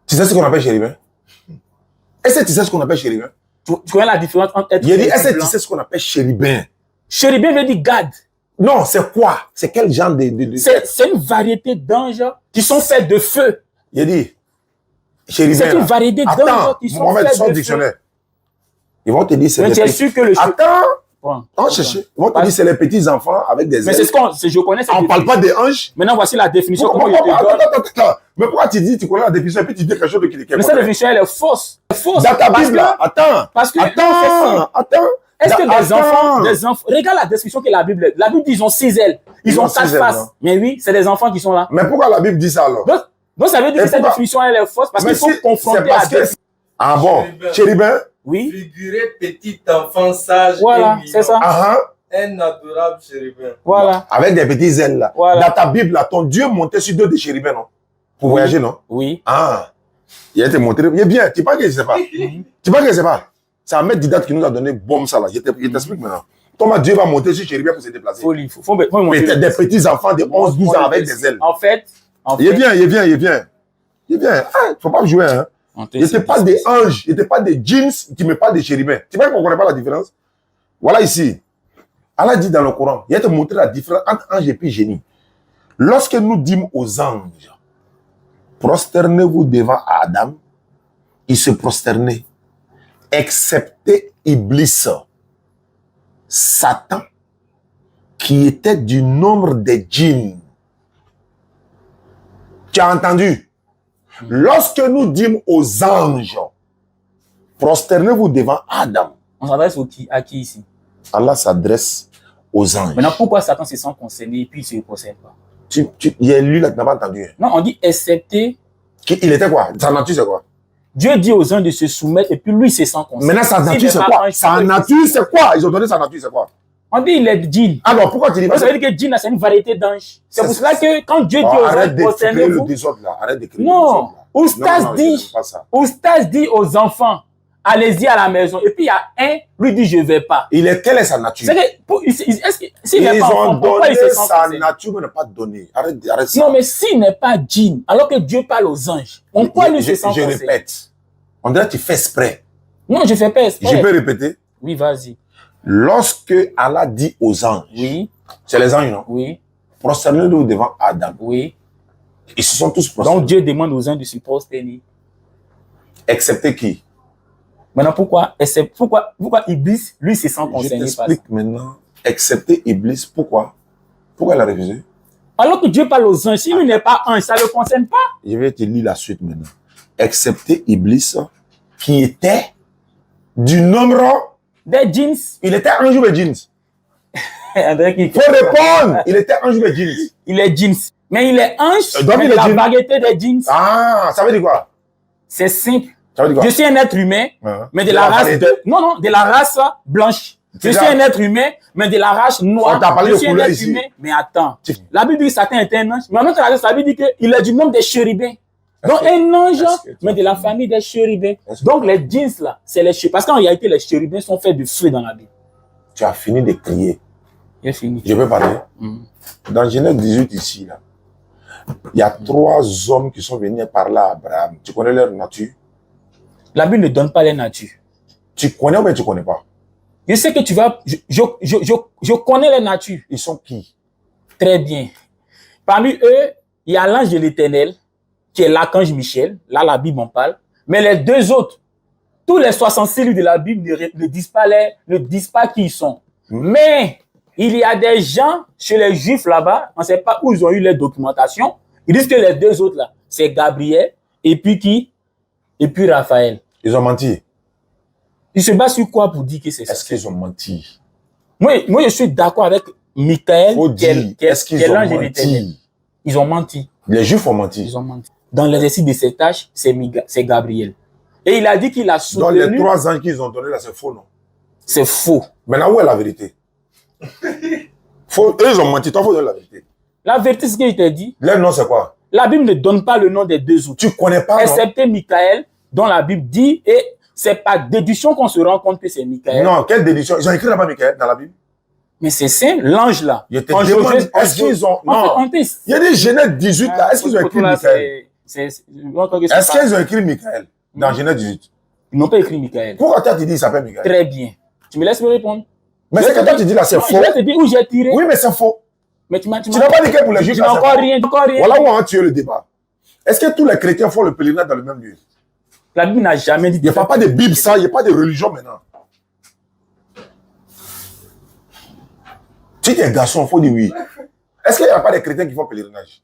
Tu sais ce qu'on appelle chérubin? Est-ce que tu sais ce qu'on appelle chérubin? Tu connais la différence entre être Il a dit, et est-ce que blanc? tu sais ce qu'on appelle chérubin? Chérubin veut dire garde. Non, c'est quoi? C'est quel genre de... C'est une variété d'anges qui sont faits de feu. Il a dit, chérubin. C'est une là. variété d'anges Attends, qui sont Mohamed, faits son de feu. dictionnaire. Ils vont te dire, c'est Mais les tu es petits... sûr que le Attends, Bon, on cherche. Ils vont te dire, c'est les petits enfants avec des mais ailes. c'est ce qu'on, je connais cette On ne parle définition. pas des anges. Maintenant, voici la définition. Pourquoi- Comment je te donne. Attends. Mais pourquoi tu dis, tu connais la définition et puis tu dis quelque chose de qui est Mais cette définition, elle est fausse. Elle est fausse. dans ta Parce Bible, que- là, attends. Parce que, non, c'est ça. Attends. Est-ce que Attends. des enfants, regarde la description que la Bible dit, ils ont 6 ailes. Ils ont 4 6 ailes, faces. non? Mais oui, c'est des enfants qui sont là. Mais pourquoi la Bible dit ça alors? Donc ça veut dire Et que cette pourquoi- définition, elle est fausse parce Mais qu'il faut si- confronter c'est parce à que... Ah bon? Chérubin. Chérubin? Oui, Figuré petit enfant sage voilà, et mignon. c'est ça. Ah, Un adorable chérubin. Voilà. avec des petits ailes là. Voilà. Dans ta Bible là, ton Dieu montait sur deux des chérubins, non? Pour voyager, non? Oui. Ah. Il a été monté. Il est bien. Tu penses que je sais pas? Tu penses que je sais pas? C'est Ahmed Didat qui nous a donné bombe ça là. Je t'explique maintenant. Comment Dieu va monter sur chérubin pour se déplacer? Faut me montrer. Peut-être des petits enfants de 11, 12 ans avec des ailes. En fait, Il est bien. Ah, faut pas jouer, hein. Je te parle des anges, je te parle des djinns qui me parlent des chérubins. Tu vois qu'on ne connaît pas la différence? Voilà ici. Allah dit dans le Coran, il a te montré la différence entre ange et puis génie. Lorsque nous dîmes aux anges, prosternez-vous devant Adam, ils se prosternaient, excepté Iblis, Satan qui étaient du nombre des djinns. Tu as entendu? Lorsque nous dîmes aux anges, prosternez-vous devant Adam. On s'adresse à qui ici? Allah s'adresse aux anges. Maintenant, pourquoi Satan se sent concerné et puis il ne se concerne pas? Il est lui là, tu n'as pas entendu. Non, on dit excepté. Il était quoi? Sa nature, c'est quoi? Dieu dit aux anges de se soumettre et puis lui se sent concerné. Maintenant, sa nature, c'est quoi? Sa nature, c'est quoi? Ils ont donné sa nature, c'est quoi? On dit il est djinn. Alors, pourquoi tu dis pas ça? veut dire que djinn, c'est une variété d'anges. C'est pour cela que quand Dieu dit aux arrête anges, de créer le concernez-vous. désordre là. Arrête de créer le Non, désordre là. Oustaz dit aux enfants, allez-y à la maison. Et puis il y a un, lui dit je ne vais pas. Quelle est sa nature? S'il n'est Ils pas ont enfant, pourquoi il se donné sent sa concerné? nature, mais ne pas donné. Arrête ça. Non, mais s'il n'est pas djinn, alors que Dieu parle aux anges, pourquoi lui se sent Je concerné? répète. On dirait que tu fais exprès. Non, je ne fais pas exprès. Je peux répéter? Oui, vas-y. Lorsque Allah dit aux anges, Oui, c'est les anges, non? oui, Prosternez-vous devant Adam. oui. Ils se sont tous prosternés. Donc Dieu demande aux anges de se prosterner. Excepté qui? Maintenant, pourquoi Iblis, lui, se sent Je concerné par ça? t'explique maintenant. Excepté Iblis, pourquoi? Pourquoi il a refusé? Alors que Dieu parle aux anges, si lui n'est pas ange, ça ne le concerne pas. Je vais te lire la suite maintenant. Excepté Iblis, qui était du nombre... Des djinns. Il était ange ou des djinns? Il Faut répondre. Il était ange ou des djinns? Il est djinns. Mais il est ange, Donc, mais il de est la djinn. variété des djinns. Ah, ça veut dire quoi? C'est simple. Ça veut dire quoi? Je suis un être humain, Hein? mais de la race variété. de la race blanche. Je C'est suis ça. un être humain, mais de la race noire. On t'a parlé Je de suis un couleur être ici. humain. Mais attends, Tu- la Bible dit que Satan est un ange, mais en même temps, la Bible dit qu'il est du nombre des chérubins. Donc, que- un ange, est-ce que tu- mais de la famille des chérubins. Est-ce que- Donc, les djinns, là, c'est les chérubins. Parce qu'en réalité, les chérubins sont faits de feu dans la Bible. Tu as fini de crier. J'ai fini. Je peux parler? Mm. Dans Genèse 18 ici, là, il y a 3 hommes qui sont venus parler à Abraham. Tu connais leur nature? La Bible ne donne pas les natures. Tu connais ou bien tu connais pas? Je sais que tu vas... Je connais les natures. Ils sont qui? Très bien. Parmi eux, il y a l'ange de l'Éternel, qui est l'archange Michel. Là, la Bible en parle. Mais les deux autres, tous les 66 livres de la Bible ne disent pas qui ils sont. Mais il y a des gens chez les Juifs là-bas, on ne sait pas où ils ont eu les documentations. Ils disent que les deux autres là, c'est Gabriel et puis qui? Et puis Raphaël. Ils ont menti. Ils se basent sur quoi pour dire que c'est ça? Est-ce qu'ils ont menti? Moi, je suis d'accord avec Michael, Faut qui dire, est est-ce qu'ils ont l'ange de l'Éternel. menti? Ils ont menti. Les Juifs ont menti. Ils ont menti. Dans l'exercice de ses tâches, c'est Gabriel. Et il a dit qu'il a Dans les soutenu. 3 ans qu'ils ont donné là, c'est faux, non? C'est faux. Maintenant, où est la vérité? Eux, ils ont menti. Toi, il faut donner la vérité. La vérité, c'est ce que je t'ai dit. Leur nom, c'est quoi? La Bible ne donne pas le nom des deux autres. Tu connais pas, non? Excepté Michael, dont la Bible dit, et c'est par déduction qu'on se rend compte que c'est Michael. Non, quelle déduction? Ils ont écrit là-bas, Michael, dans la Bible. Mais c'est simple, l'ange là. Je te En demande, Josué- est-ce qu'ils ont... Non. Il y a des Genèse 18 là. Est-ce qu'ils ont écrit Michael? Est-ce qu'ils ont écrit Michael dans Genèse 18? Ils n'ont pas écrit Michael. Pourquoi toi, tu dis qu'il s'appelle Michael? Très bien. Tu me laisses me répondre? Mais Je c'est vais que te toi, dire- tu dis là, c'est Non, faux. Je vais te dire où j'ai tiré. Oui, mais c'est faux. Mais tu n'as Tu n'as pas dit que pour les Juifs, tu là, n'as c'est encore faux. rien. Encore rien. Voilà où on a tué le débat. Est-ce que tous les chrétiens font le pèlerinage dans le même lieu? La Bible n'a jamais dit. Il n'y a pas de Bible, ça. Il n'y a pas de religion maintenant. Si tu es garçon, il faut dire oui. Est-ce qu'il n'y a pas de chrétiens qui font pèlerinage?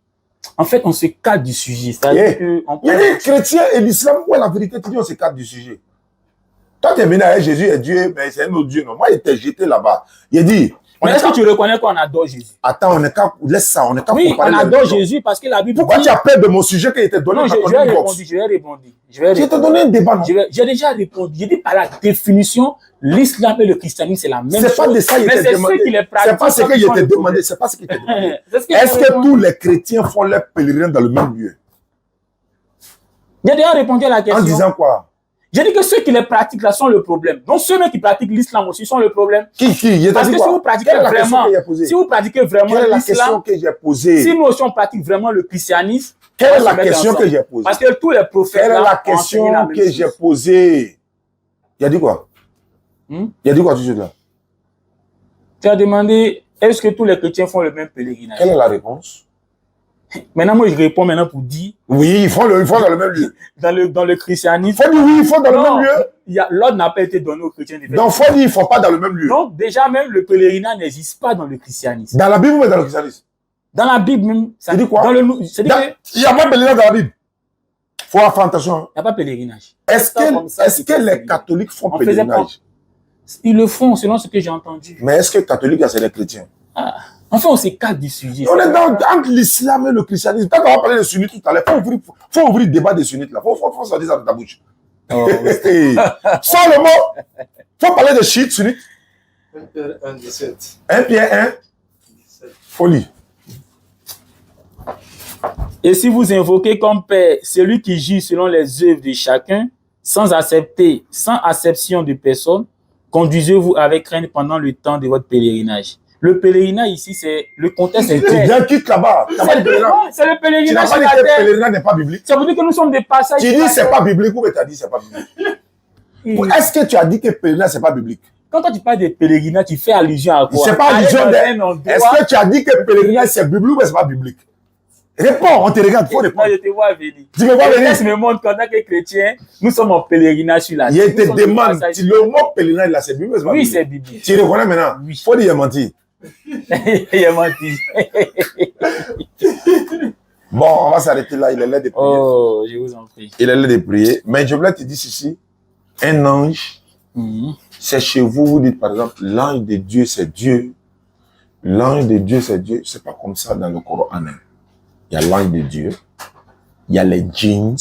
En fait, on se cadre du sujet. C'est-à-dire Yeah. que on Il y a parle- des chrétiens et l'islam où est la vérité, tu dis on s'écarte du sujet. Toi, tu es venu avec Jésus et Dieu, mais c'est un autre Dieu. Non, moi, il était jeté là-bas. Il a dit, on Mais est est-ce que tu reconnais qu'on adore Jésus? attends, on est qu'à, laisse ça, on est qu'à Oui, comparer on les adore religions. Jésus parce que la Bible Pourquoi dit... tu as peur de mon sujet qui était donné Non, dans je ton vais inbox? répondre. Je vais répondre. Je t'ai donné un débat, non? J'ai déjà répondu. J'ai dit par la définition, l'islam et le christianisme, c'est la même chose. C'est pas de ça qu'il Mais était c'est demandé. ceux qui les pratiquent. C'est pas ce qui qu'il sont était le demandé. problème. C'est pas ce qu'il était demandé. C'est ce que Est-ce j'ai que répondu. tous les chrétiens font leur pèlerinage dans le même lieu? J'ai déjà répondu à la En question. disant quoi? J'ai dit que ceux qui les pratiquent là sont le problème. Donc ceux qui pratiquent l'islam aussi sont le problème. Qui? Il t'a Parce dit que quoi? si vous pratiquez Quelle est la question vraiment, que j'ai posée? si vous pratiquez vraiment Quelle est la question l'islam, que j'ai posée? si nous aussi on pratique vraiment le christianisme, Quelle on est va la se mettre question ensemble. que j'ai posée? Parce que tous les prophètes Quelle est là, la ont enseigné la question même que chose. j'ai posée? Il a dit quoi? Hmm? Il a dit quoi tout de suite là? Tu as demandé, est-ce que tous les chrétiens font le même pèlerinage? Quelle est la réponse? Maintenant, moi, je réponds maintenant pour dire, Oui, ils font dans le même lieu. dans le christianisme, Faut dire oui, ils font dans le non, même lieu. l'ordre n'a pas été donné aux chrétiens de faire. Donc, faut dire ils font pas dans le même lieu. Donc, déjà, même le pèlerinage n'existe pas dans le christianisme. Dans la Bible ou dans le christianisme? Dans la Bible même, ça dit quoi? Dans le, c'est dit Dans- que Il n'y a pas de pèlerinage dans la Bible. Faut faire attention. hein. il n'y a pas de pèlerinage. Est-ce Comme ça, que c'est pas les pèlerinage. catholiques font On faisait pèlerinage? Ils le font selon ce que j'ai entendu. Mais est-ce que catholiques, c'est les chrétiens? Ah. Enfin, on s'écarte du sujet. On est entre l'islam et le christianisme. Quand on va parler de sunnites tout à l'heure, faut ouvrir le débat des sunnites là. Faut sortir ça de ta bouche. Oh, Sans le mot, faut parler de chiites, sunnites. 1 Pierre 1, 17. 1 Pierre 1, 17. folie. Et si vous invoquez comme Père celui qui juge selon les œuvres de chacun, sans acception de personne, conduisez-vous avec crainte pendant le temps de votre pèlerinage. Le pèlerinage ici, c'est le contexte est Tu clair. viens, quitte là-bas. T'as pas de pèlerinage. C'est le Tu n'as pèlerinage pas sur dit la que le terre. pèlerinage n'est pas biblique. Ça veut dire que nous sommes des passages. Tu dis c'est pas biblique ou que tu as dit c'est pas biblique? Ou est-ce que tu as dit que le pèlerinage c'est pas biblique? Quand toi tu parles de pèlerinage, tu fais allusion à quoi? C'est pas Aller allusion dans de. un endroit- Est-ce que tu as dit que le pèlerinage c'est biblique ou c'est pas biblique? Réponds, on te regarde, faut Moi, répondre. je te vois venir. Tu me vois Le venir? texte me montre qu'en tant que chrétien, nous sommes en pèlerinage sur la Je terre. Nous te sommes des demande, passages- si le mot pèlerinage là c'est biblique ou c'est pas Oui, biblique? c'est biblique. Tu reconnais maintenant? Oui. Faut dire mentir. Il a menti. Bon, on va s'arrêter là, il est l'heure de prier. Oh, je vous en prie. Il est l'heure de prier. Mais je voulais te dire ceci. Un ange, Mhm. c'est chez vous, vous dites par exemple, l'ange de Dieu c'est Dieu. L'ange de Dieu c'est Dieu. C'est pas comme ça dans le Coran. Hein. Il y a l'ange de Dieu. Il y a les djinns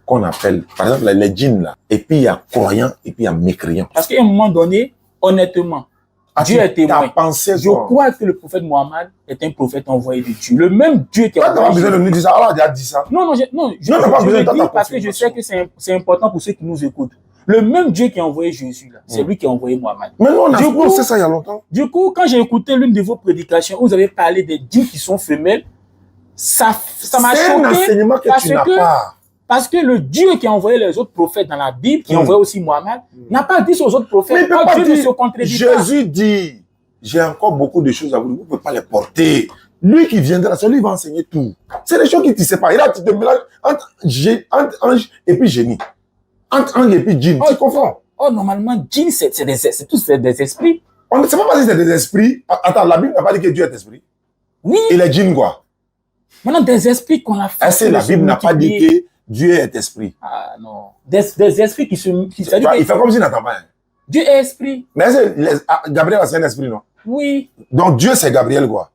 qu'on appelle, par exemple, les djinns là. Et puis il y a croyants et puis il y a mécréants. Parce qu'à un moment donné, honnêtement, Ah, Dieu est témoin. t'as pensé Je quoi? crois que le prophète Mohammed est un prophète envoyé de Dieu. Le même Dieu qui Toi, a t'as pas besoin de nous dire ça. Allah a déjà dit ça. Non, je Non, t'as pas je besoin le de dis ta parce que je sais confirmation. que c'est important pour ceux qui nous écoutent. Le même Dieu qui a envoyé Jésus, là, c'est lui qui a envoyé Mohammed. Mais nous, Du coup- on sait ça il y a longtemps. Du coup, quand j'ai écouté l'une de vos prédications, où vous avez parlé des djinns qui sont femelles, ça m'a C'est un choqué enseignement que parce tu n'as que- pas. parce que le Dieu qui a envoyé les autres prophètes dans la Bible, qui a Mm. envoyé aussi Mohammed, n'a pas dit aux autres Mais prophètes. il peut Oh, pas Dieu ne dire, se contredit pas. Jésus dit, j'ai encore beaucoup de choses à vous dire, vous ne pouvez pas les porter. Lui qui viendra, c'est lui qui va enseigner tout. C'est des choses qui ne séparent. Et là, tu te mélanges entre ange et puis génie. Entre ange et puis djinn. Oh, Tu comprends? Oh, normalement, djinn, c'est tous des esprits. On ne sait pas si c'est des esprits. Attends, la Bible n'a pas dit que Dieu est esprit. Oui, Et les djinns, quoi? maintenant, des esprits qu'on a fait. Est-ce que la Bible n'a pas dit que Dieu est esprit? Ah non. Des esprits qui se. C'est-à-dire Il que fait comme s'il n'entend pas. Hein. Dieu est esprit. Mais est-ce que Gabriel, c'est un esprit, non? Oui. Donc Dieu, c'est Gabriel, quoi.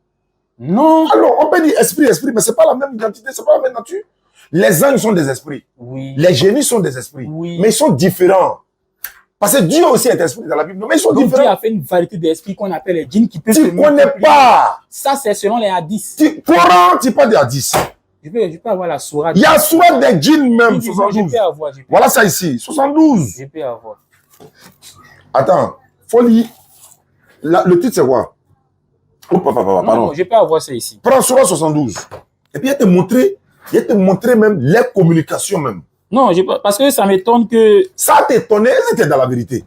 Non. Alors, on peut dire esprit, mais c'est pas la même identité, c'est pas la même nature. Les anges sont des esprits. Oui. Les génies sont des esprits. Oui. Mais ils sont différents. Parce que Dieu aussi est esprit dans la Bible. Mais ils sont Donc, Dieu différents. a fait une variété d'esprits qu'on appelle les djinns qui peuvent Tu ne connais pas. Ça, c'est selon les hadiths. Coran, tu parles des hadiths. Je peux avoir la sourate. Il y a souvent des djinns même, Je 72. peux avoir. Voilà ça ici, 72. Je peux avoir. Attends, faut lire. Le titre, c'est quoi? Oh, pardon. Non, je peux avoir ça ici. Prends Surah 72. Et puis, il te montrer même les communications même. Non, parce que ça m'étonne que. Ça t'étonne, est-ce que tu es dans la vérité?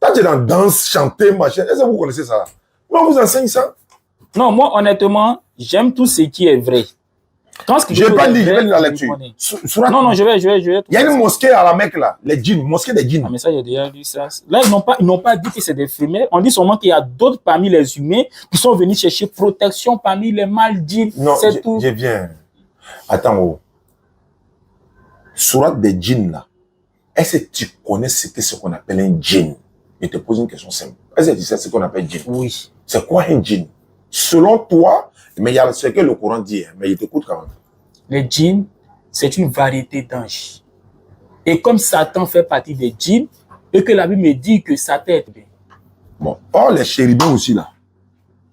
Toi, tu es dans danse, chanter, machin. Est-ce que vous connaissez ça? Non, on vous enseigne ça. Non, moi, honnêtement, j'aime tout ce qui est vrai. Quand ce qui Je vais est pas vrai, lire, je vais lire la je lecture. connais. Non, Je vais. il y a une mosquée à la Mecque là, les djinns, mosquée des djinns. Ah, mais ça, j'ai déjà lu ça. Là, ils n'ont pas dit que c'est des femelles. On dit seulement qu'il y a d'autres parmi les humains qui sont venus chercher protection parmi les mâles djinns. Non, C'est tout. je viens. Attends, oh. Surat des djinns là, est-ce que tu connais ce qu'on appelle un djinn? Je te pose une question simple. Est-ce que tu sais ce qu'on appelle djinn? Oui. C'est quoi un djinn? Selon toi, mais il y a ce que le Coran dit, hein, mais il t'écoute quand même. Les djinns, c'est une variété d'anges. Et comme Satan fait partie des djinns, et que la Bible me dit que Satan est bien. Bon, or les chérubins aussi là,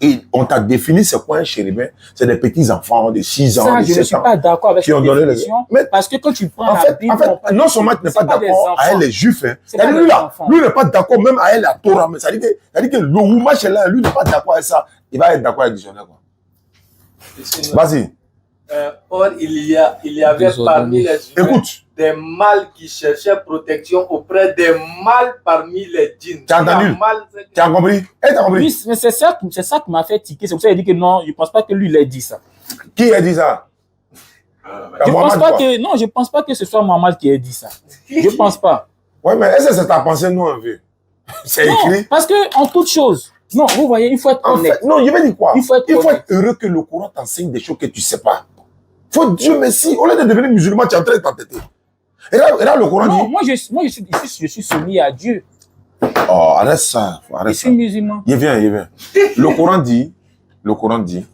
et on t'a défini c'est quoi un chérubin? C'est des petits enfants de 6 ans, Ça, de je ne 7 suis ans. pas d'accord avec qui ont cette donné les- définition. Mais- Parce que quand tu prends En la fait, Bible, on parle- non seulement tu n'es c'est pas pas des d'accord enfants. avec les juifs, hein. C'est pas C'est-à-dire, des lui là, enfants. lui n'est pas d'accord même avec la Torah, mais ça dit que le Oumash est là, lui n'est pas d'accord avec ça, il va être d'accord avec le dictionnaire, quoi. Vas-y, Or, il y avait Désolé. parmi les humains écoute, des mâles qui cherchaient protection auprès des mâles parmi les djinns. Tu as entendu? tu as compris? T'as compris? Oui, mais c'est ça qui m'a fait tiquer. C'est pour ça qu'il dit que non, je ne pense pas que lui, il ait dit ça. Qui a dit ça? Je pense pas que, non, je pense pas que ce soit Mohamed qui ait dit ça. Je pense pas. Ouais, mais est-ce que c'est ta pensée, non, un peu? C'est écrit. Parce que, en toute chose, non, vous voyez, il faut être honnête. En fait, non, je vais dire quoi? Il faut être heureux que le Coran t'enseigne des choses que tu ne sais pas. Faut Dieu merci. Au lieu de devenir musulman, tu es en train de t'entêter. Et là, le Coran dit... Moi, je suis soumis à Dieu. Oh, arrête ça. Je suis musulman. Il vient. Le Coran dit,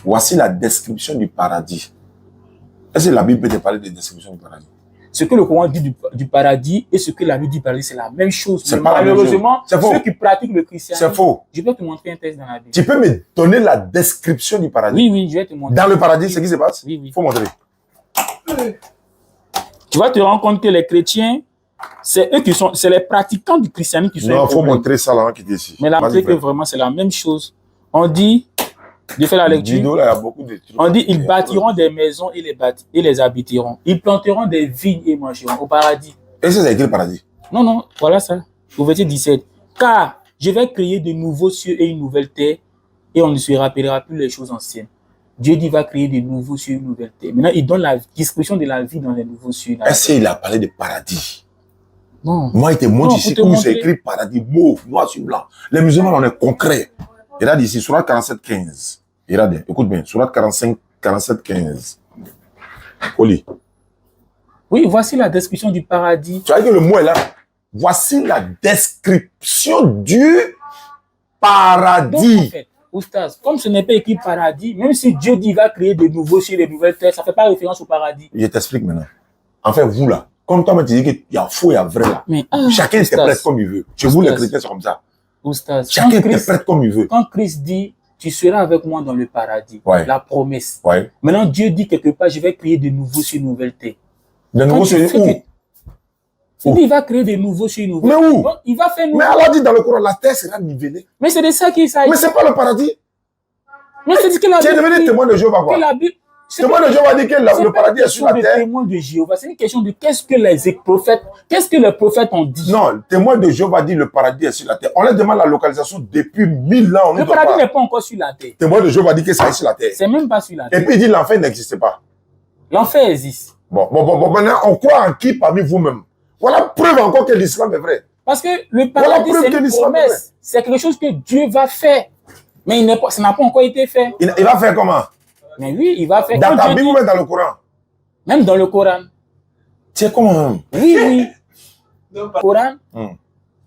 voici la description du paradis. Est-ce que la Bible peut te parler de description du paradis? Ce que le Coran dit du paradis et ce que la Bible dit du paradis, c'est la même chose. C'est pas malheureusement, ceux qui pratiquent le christianisme... C'est faux. Je peux te montrer un texte dans la Bible. Tu peux me donner la description du paradis? Oui, je vais te montrer. Dans le paradis, c'est ce qui se passe? Oui. Il faut montrer. Tu vas te rendre compte que les chrétiens, c'est eux qui sont, c'est les pratiquants du christianisme qui sont... Non, il faut montrer ça là qui est ici. Mais la montrer que vraiment c'est la même chose. On dit, je fais la lecture. Là, il y a beaucoup de trucs. On dit, ils bâtiront des maisons et les habiteront. Ils planteront des vignes et mangeront au paradis. Et ça, c'est écrit le paradis? Non, voilà ça. Au verset 17. Car je vais créer de nouveaux cieux et une nouvelle terre et on ne se rappellera plus les choses anciennes. Dieu dit, va créer de nouveaux cieux et une nouvelle terre. Maintenant, il donne la description de la vie dans les nouveaux cieux. Est-ce qu'il a parlé de paradis? Non. Moi, il te montre ici où c'est écrit paradis, mauve, noir sur blanc. Les musulmans, on est concret. Il a dit ici, Sourate 47, 15. Il a dit, écoute bien, Sourate 45, 47, 15. Oli. Oui, voici la description du paradis. Tu vois que le mot est là. Voici la description du paradis. Donc, en fait, Oustaz, comme ce n'est pas écrit paradis, même si Dieu dit qu'il va créer de nouveaux cieux et de nouvelles terres, ça ne fait pas référence au paradis. Je t'explique maintenant. En fait, vous là, comme toi, tu dis qu'il y a faux et il y a vrai là. Mais, chacun interprète comme il veut. Chez vous, les chrétiens, c'est comme ça. Oustaz, chacun interprète comme il veut. Quand Christ dit, tu seras avec moi dans le paradis, la promesse. Maintenant, Dieu dit quelque part, je vais créer de nouveaux cieux et de nouvelles terres. De nouveaux cieux où? Il va créer de nouveaux cieux et de nouvelles terres. Mais où? Donc, il va faire Mais Allah dit dans le Coran, la terre sera nivelée. Mais c'est de ça qu'il s'agit. Mais c'est pas le paradis. Mais c'est ce que la Bible. Tu es devenu témoin de Jéhovah, quoi. Témoin de Jéhovah dit que le paradis est sur la terre. Témoin de Jéhovah, c'est une question de qu'est-ce que les prophètes ont dit. Non, témoin de Jéhovah dit le paradis est sur la terre. On leur demande la localisation depuis 1000 ans. Le paradis n'est pas encore sur la terre. Témoin de Jéhovah dit que ça est sur la terre. C'est même pas sur la terre. Et puis il dit l'enfer n'existe pas. L'enfer existe. Bon, maintenant on croit en qui parmi vous-même? Voilà preuve encore que l'islam est vrai. Parce que le paradis c'est une promesse. C'est quelque chose que Dieu va faire. Mais ça n'a pas encore été fait. Il va faire comment? Mais oui, il va faire. Dans ta Bible ou même dans le Coran? Même dans le Coran. Tu sais comment? Oui. Dans le Coran.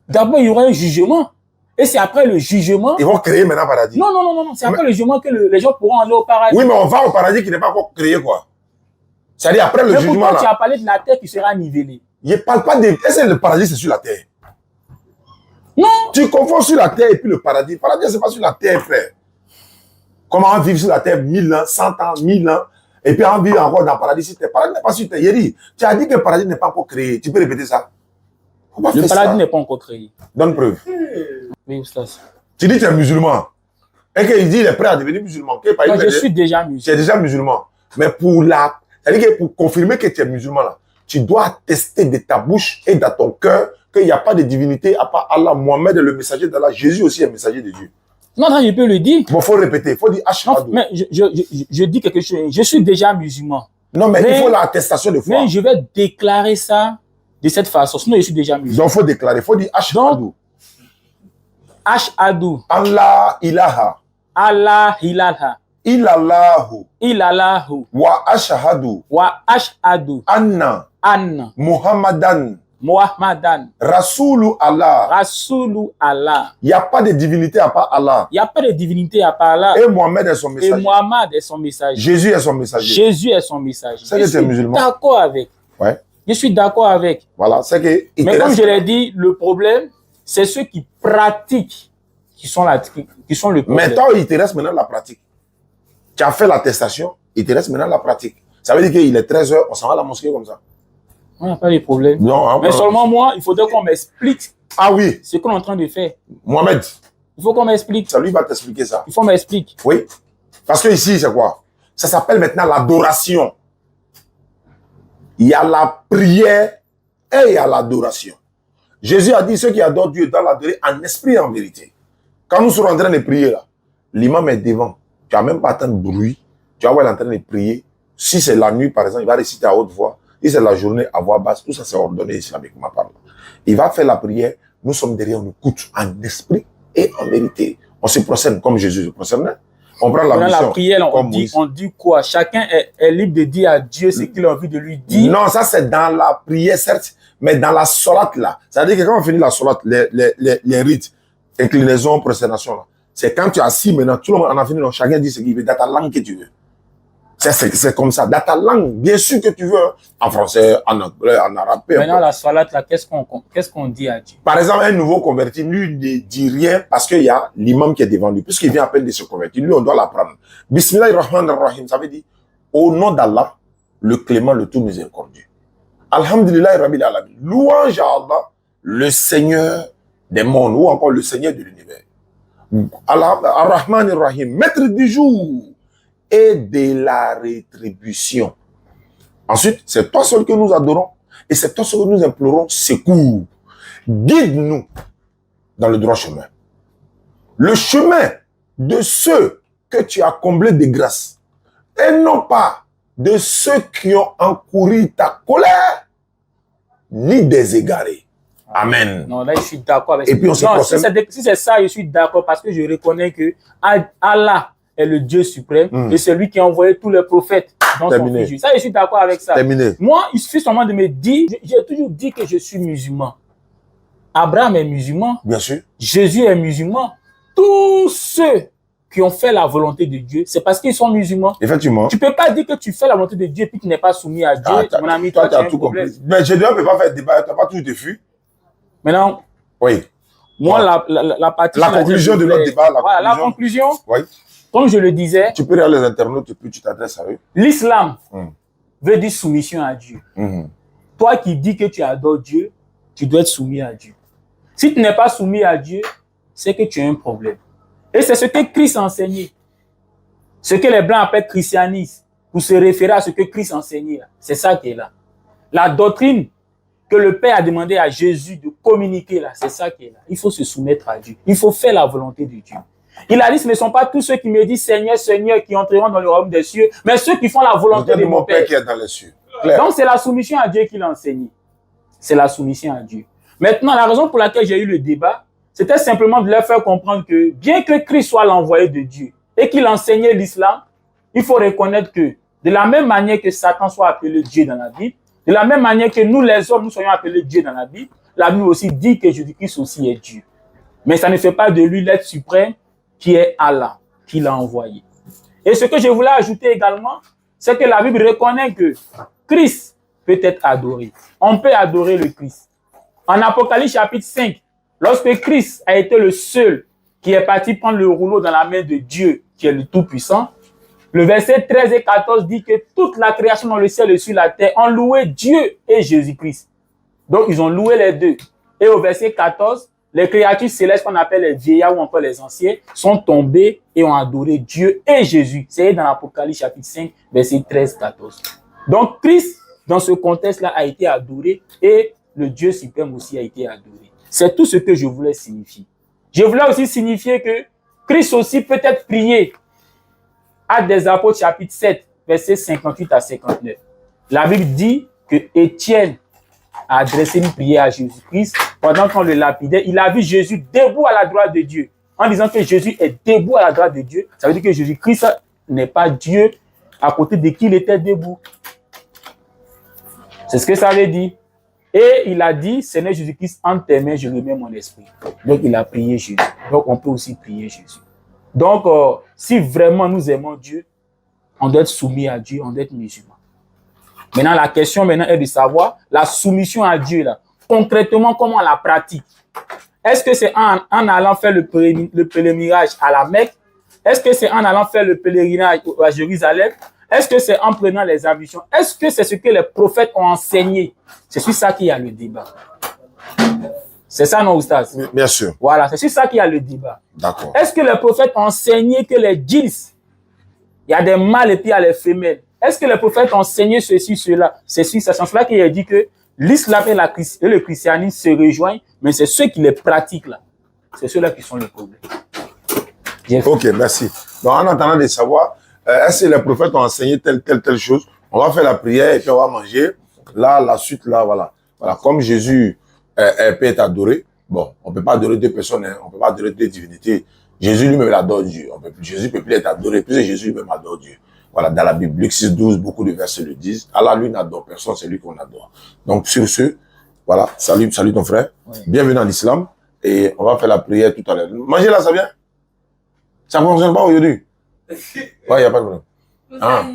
D'abord, il y aura un jugement. Et c'est après le jugement. Ils vont créer maintenant le paradis. Non. C'est après le jugement que les gens pourront aller au paradis. Oui, mais on va au paradis qui n'est pas encore créé, quoi. C'est-à-dire après le jugement. Pourquoi tu as parlé de la terre qui sera nivelée? Je ne parle pas de. Est-ce que le paradis c'est sur la terre? Non. Tu confonds sur la terre et puis le paradis. Le paradis, c'est pas sur la terre, frère. Comment vivre sur la terre 1000 ans, 100 ans, 1000 ans, et puis on vit encore dans le paradis. Le paradis n'est pas sur la terre. Yeri, tu as dit que le paradis n'est pas encore créé. Tu peux répéter ça? Le paradis n'est pas encore créé. Donne preuve. Oui, Oustaz. Tu dis que tu es musulman. Et qu'il dit qu'il est prêt à devenir musulman. Non, je suis déjà musulman. Tu es déjà musulman. Mais c'est-à-dire que pour confirmer que tu es musulman, là, tu dois attester de ta bouche et de ton cœur qu'il n'y a pas de divinité à part Allah. Mohamed est le messager d'Allah. Jésus aussi est le messager de Dieu. Non, je peux le dire. Bon, il faut répéter. Il faut dire Ashhadu. Mais je dis quelque chose. Je suis déjà musulman. Non, mais il faut l'attestation de foi. Mais je vais déclarer ça de cette façon. Sinon, je suis déjà musulman. Donc, il faut déclarer. Il faut dire Ashhadu. Ashhadu. Allah ilaha. Allah ilaha. Illallahu. Illallahu. Wa ashhadu. Wa ashhadu. Anna. Muhammadan. Muhammadan. Rasoulu Allah. Rasoulu Allah. Il n'y a pas de divinité à part Allah. Il n'y a pas de divinité à part Allah. Et Mohamed est son messager. Et Mohamed est son messager. Jésus est son messager. Jésus est son messager. C'est que tu es musulman. Je suis d'accord avec. Ouais. Je suis d'accord avec. Voilà, c'est que. Mais comme je l'ai dit, le problème, c'est ceux qui pratiquent qui sont le problème. Mais toi, il te reste maintenant la pratique. Tu as fait l'attestation, il te reste maintenant la pratique. Ça veut dire qu'il est 13h, on s'en va à la mosquée comme ça. On n'a pas de problème. Non, mais seulement moi, il faudrait qu'on m'explique. Ah oui. Ce qu'on est en train de faire. Mohamed. Il faut qu'on m'explique. Ça lui va t'expliquer ça. Il faut m'expliquer. Oui. Parce que ici, c'est quoi? Ça s'appelle maintenant l'adoration. Il y a la prière et il y a l'adoration. Jésus a dit, ceux qui adorent Dieu doivent l'adorer en esprit et en vérité. Quand nous sommes en train de prier là, l'imam est devant. Tu n'as même pas tant de bruit. Tu vas voir, il est en train de prier Si c'est la nuit, par exemple, il va réciter à haute voix. Si c'est la journée, à voix basse. Tout ça, c'est ordonné islamiquement parlant. Il va faire la prière. Nous sommes derrière, on écoute en esprit et en vérité. On se procède comme Jésus se procède. On prend la mission. Dans la prière, on dit quoi? Chacun est libre de dire à Dieu ce qu'il a envie de lui dire. Non, ça c'est dans la prière, certes, mais dans la solate là. C'est-à-dire que quand on finit la solate, les rites, inclinaison, prosternation là, c'est quand tu es assis maintenant, tout le monde en a fini, donc chacun dit ce qu'il veut, dans ta langue que tu veux. C'est comme ça. Dans ta langue, bien sûr que tu veux, en français, en anglais, en arabe. Maintenant, la salade, là, qu'est-ce qu'on dit à Dieu? Par exemple, un nouveau converti, lui, ne dit rien parce qu'il y a l'imam qui est devant lui. Puisqu'il vient à peine de se convertir, lui, on doit l'apprendre. Bismillahirrahmanirrahim, ça veut dire, au nom d'Allah, le clément, le tout miséricordieux. Alhamdulillah, Rabbil Alamin. Louange à Allah, le Seigneur des mondes, ou encore le Seigneur de l'univers. Ar-Rahmanir-Rahim, maître du jour et de la rétribution. Ensuite, c'est toi seul que nous adorons et c'est toi seul que nous implorons secours. Guide-nous dans le droit chemin. Le chemin de ceux que tu as comblés de grâce et non pas de ceux qui ont encouru ta colère ni des égarés. Amen. Non, là, je suis d'accord avec ça. Et puis on se procède. Si c'est ça, je suis d'accord parce que je reconnais que Allah est le Dieu suprême et c'est lui qui a envoyé tous les prophètes dans son fils. Ça, je suis d'accord avec ça. Terminé. Moi, il suffit seulement de me dire, j'ai toujours dit que je suis musulman. Abraham est musulman. Bien sûr. Jésus est musulman. Tous ceux qui ont fait la volonté de Dieu, c'est parce qu'ils sont musulmans. Effectivement. Tu peux pas dire que tu fais la volonté de Dieu et puis tu n'es pas soumis à Dieu. Mon ami, toi, tu as tout compris. Mais je ne peux pas faire de débat, tu n'as pas tout défui. Maintenant, oui. Moi, la partie... La conclusion de notre débat. La conclusion, oui. Comme je le disais... Tu peux regarder les internautes et puis tu t'adresses à eux. L'islam veut dire soumission à Dieu. Toi qui dis que tu adores Dieu, tu dois être soumis à Dieu. Si tu n'es pas soumis à Dieu, c'est que tu as un problème. Et c'est ce que Christ a enseigné. Ce que les Blancs appellent christianisme, pour se référer à ce que Christ a enseigné. C'est ça qui est là. La doctrine que le Père a demandé à Jésus de communiquer là, c'est ça qui est là. Il faut se soumettre à Dieu. Il faut faire la volonté de Dieu. Il a dit, ce ne sont pas tous ceux qui me disent Seigneur, Seigneur, qui entreront dans le royaume des cieux, mais ceux qui font la volonté de mon Père qui est dans les cieux. Claire. Donc c'est la soumission à Dieu qu'il a enseigné. C'est la soumission à Dieu. Maintenant, la raison pour laquelle j'ai eu le débat, c'était simplement de leur faire comprendre que bien que Christ soit l'envoyé de Dieu et qu'il enseignait l'islam, il faut reconnaître que de la même manière que Satan soit appelé Dieu dans la Bible, de la même manière que nous les hommes, nous soyons appelés Dieu dans la Bible, la Bible aussi dit que Jésus-Christ aussi est Dieu. Mais ça ne fait pas de lui l'être suprême qui est Allah, qui l'a envoyé. Et ce que je voulais ajouter également, c'est que la Bible reconnaît que Christ peut être adoré. On peut adorer le Christ. En Apocalypse chapitre 5, lorsque Christ a été le seul qui est parti prendre le rouleau dans la main de Dieu, qui est le Tout-Puissant, le verset 13 et 14 dit que toute la création dans le ciel et sur la terre ont loué Dieu et Jésus-Christ. Donc, ils ont loué les deux. Et au verset 14, les créatures célestes qu'on appelle les vieillards ou encore les anciens sont tombés et ont adoré Dieu et Jésus. C'est dans l'Apocalypse chapitre 5, verset 13-14. Donc, Christ, dans ce contexte-là, a été adoré et le Dieu suprême aussi a été adoré. C'est tout ce que je voulais signifier. Je voulais aussi signifier que Christ aussi peut être prié. Actes des Apôtres, chapitre 7, versets 58 à 59. La Bible dit que Étienne a adressé une prière à Jésus-Christ pendant qu'on le lapidait. Il a vu Jésus debout à la droite de Dieu. En disant que Jésus est debout à la droite de Dieu, ça veut dire que Jésus-Christ n'est pas Dieu à côté de qui il était debout. C'est ce que ça veut dire. Et il a dit, Seigneur Jésus-Christ, en tes mains, je remets mon esprit. Donc, il a prié Jésus. Donc, on peut aussi prier Jésus. Donc, si vraiment nous aimons Dieu, on doit être soumis à Dieu, on doit être musulman. Maintenant, la question maintenant est de savoir la soumission à Dieu, là, concrètement, comment on la pratique. Est-ce que c'est en allant faire le pèlerinage à la Mecque? Est-ce que c'est en allant faire le pèlerinage à Jérusalem? Est-ce que c'est en prenant les ambitions? Est-ce que c'est ce que les prophètes ont enseigné? C'est sur ça qu'il y a le débat. C'est ça, non, Oustaz? Bien sûr. Voilà, c'est sur ça qu'il y a le débat. D'accord. Est-ce que les prophètes ont enseigné que les djinns, il y a des mâles et puis il y a les femelles? Est-ce que les prophètes ont enseigné ceci, cela? C'est sur ce sens-là qu'il a dit que l'islam et le christianisme se rejoignent, mais c'est ceux qui les pratiquent là. C'est ceux-là qui sont le problème. Ok, merci. Donc, en attendant de savoir, est-ce que les prophètes ont enseigné telle chose On va faire la prière et puis on va manger. Là, la suite, là, voilà. Voilà, comme Jésus peut être adoré, bon, on ne peut pas adorer deux personnes, hein, on ne peut pas adorer deux divinités. Jésus lui-même, il adore Dieu. Jésus ne peut plus être adoré, puisque Jésus lui-même adore Dieu. Voilà, dans la Bible, Luc 6, 12, beaucoup de versets le disent. Allah, lui, n'adore personne, c'est lui qu'on adore. Donc, sur ce, voilà, salut ton frère. Oui. Bienvenue en islam. Et on va faire la prière tout à l'heure. Manger là, ça vient? Ça ne fonctionne pas aujourd'hui? Ouais, il n'y a pas de problème. Ah.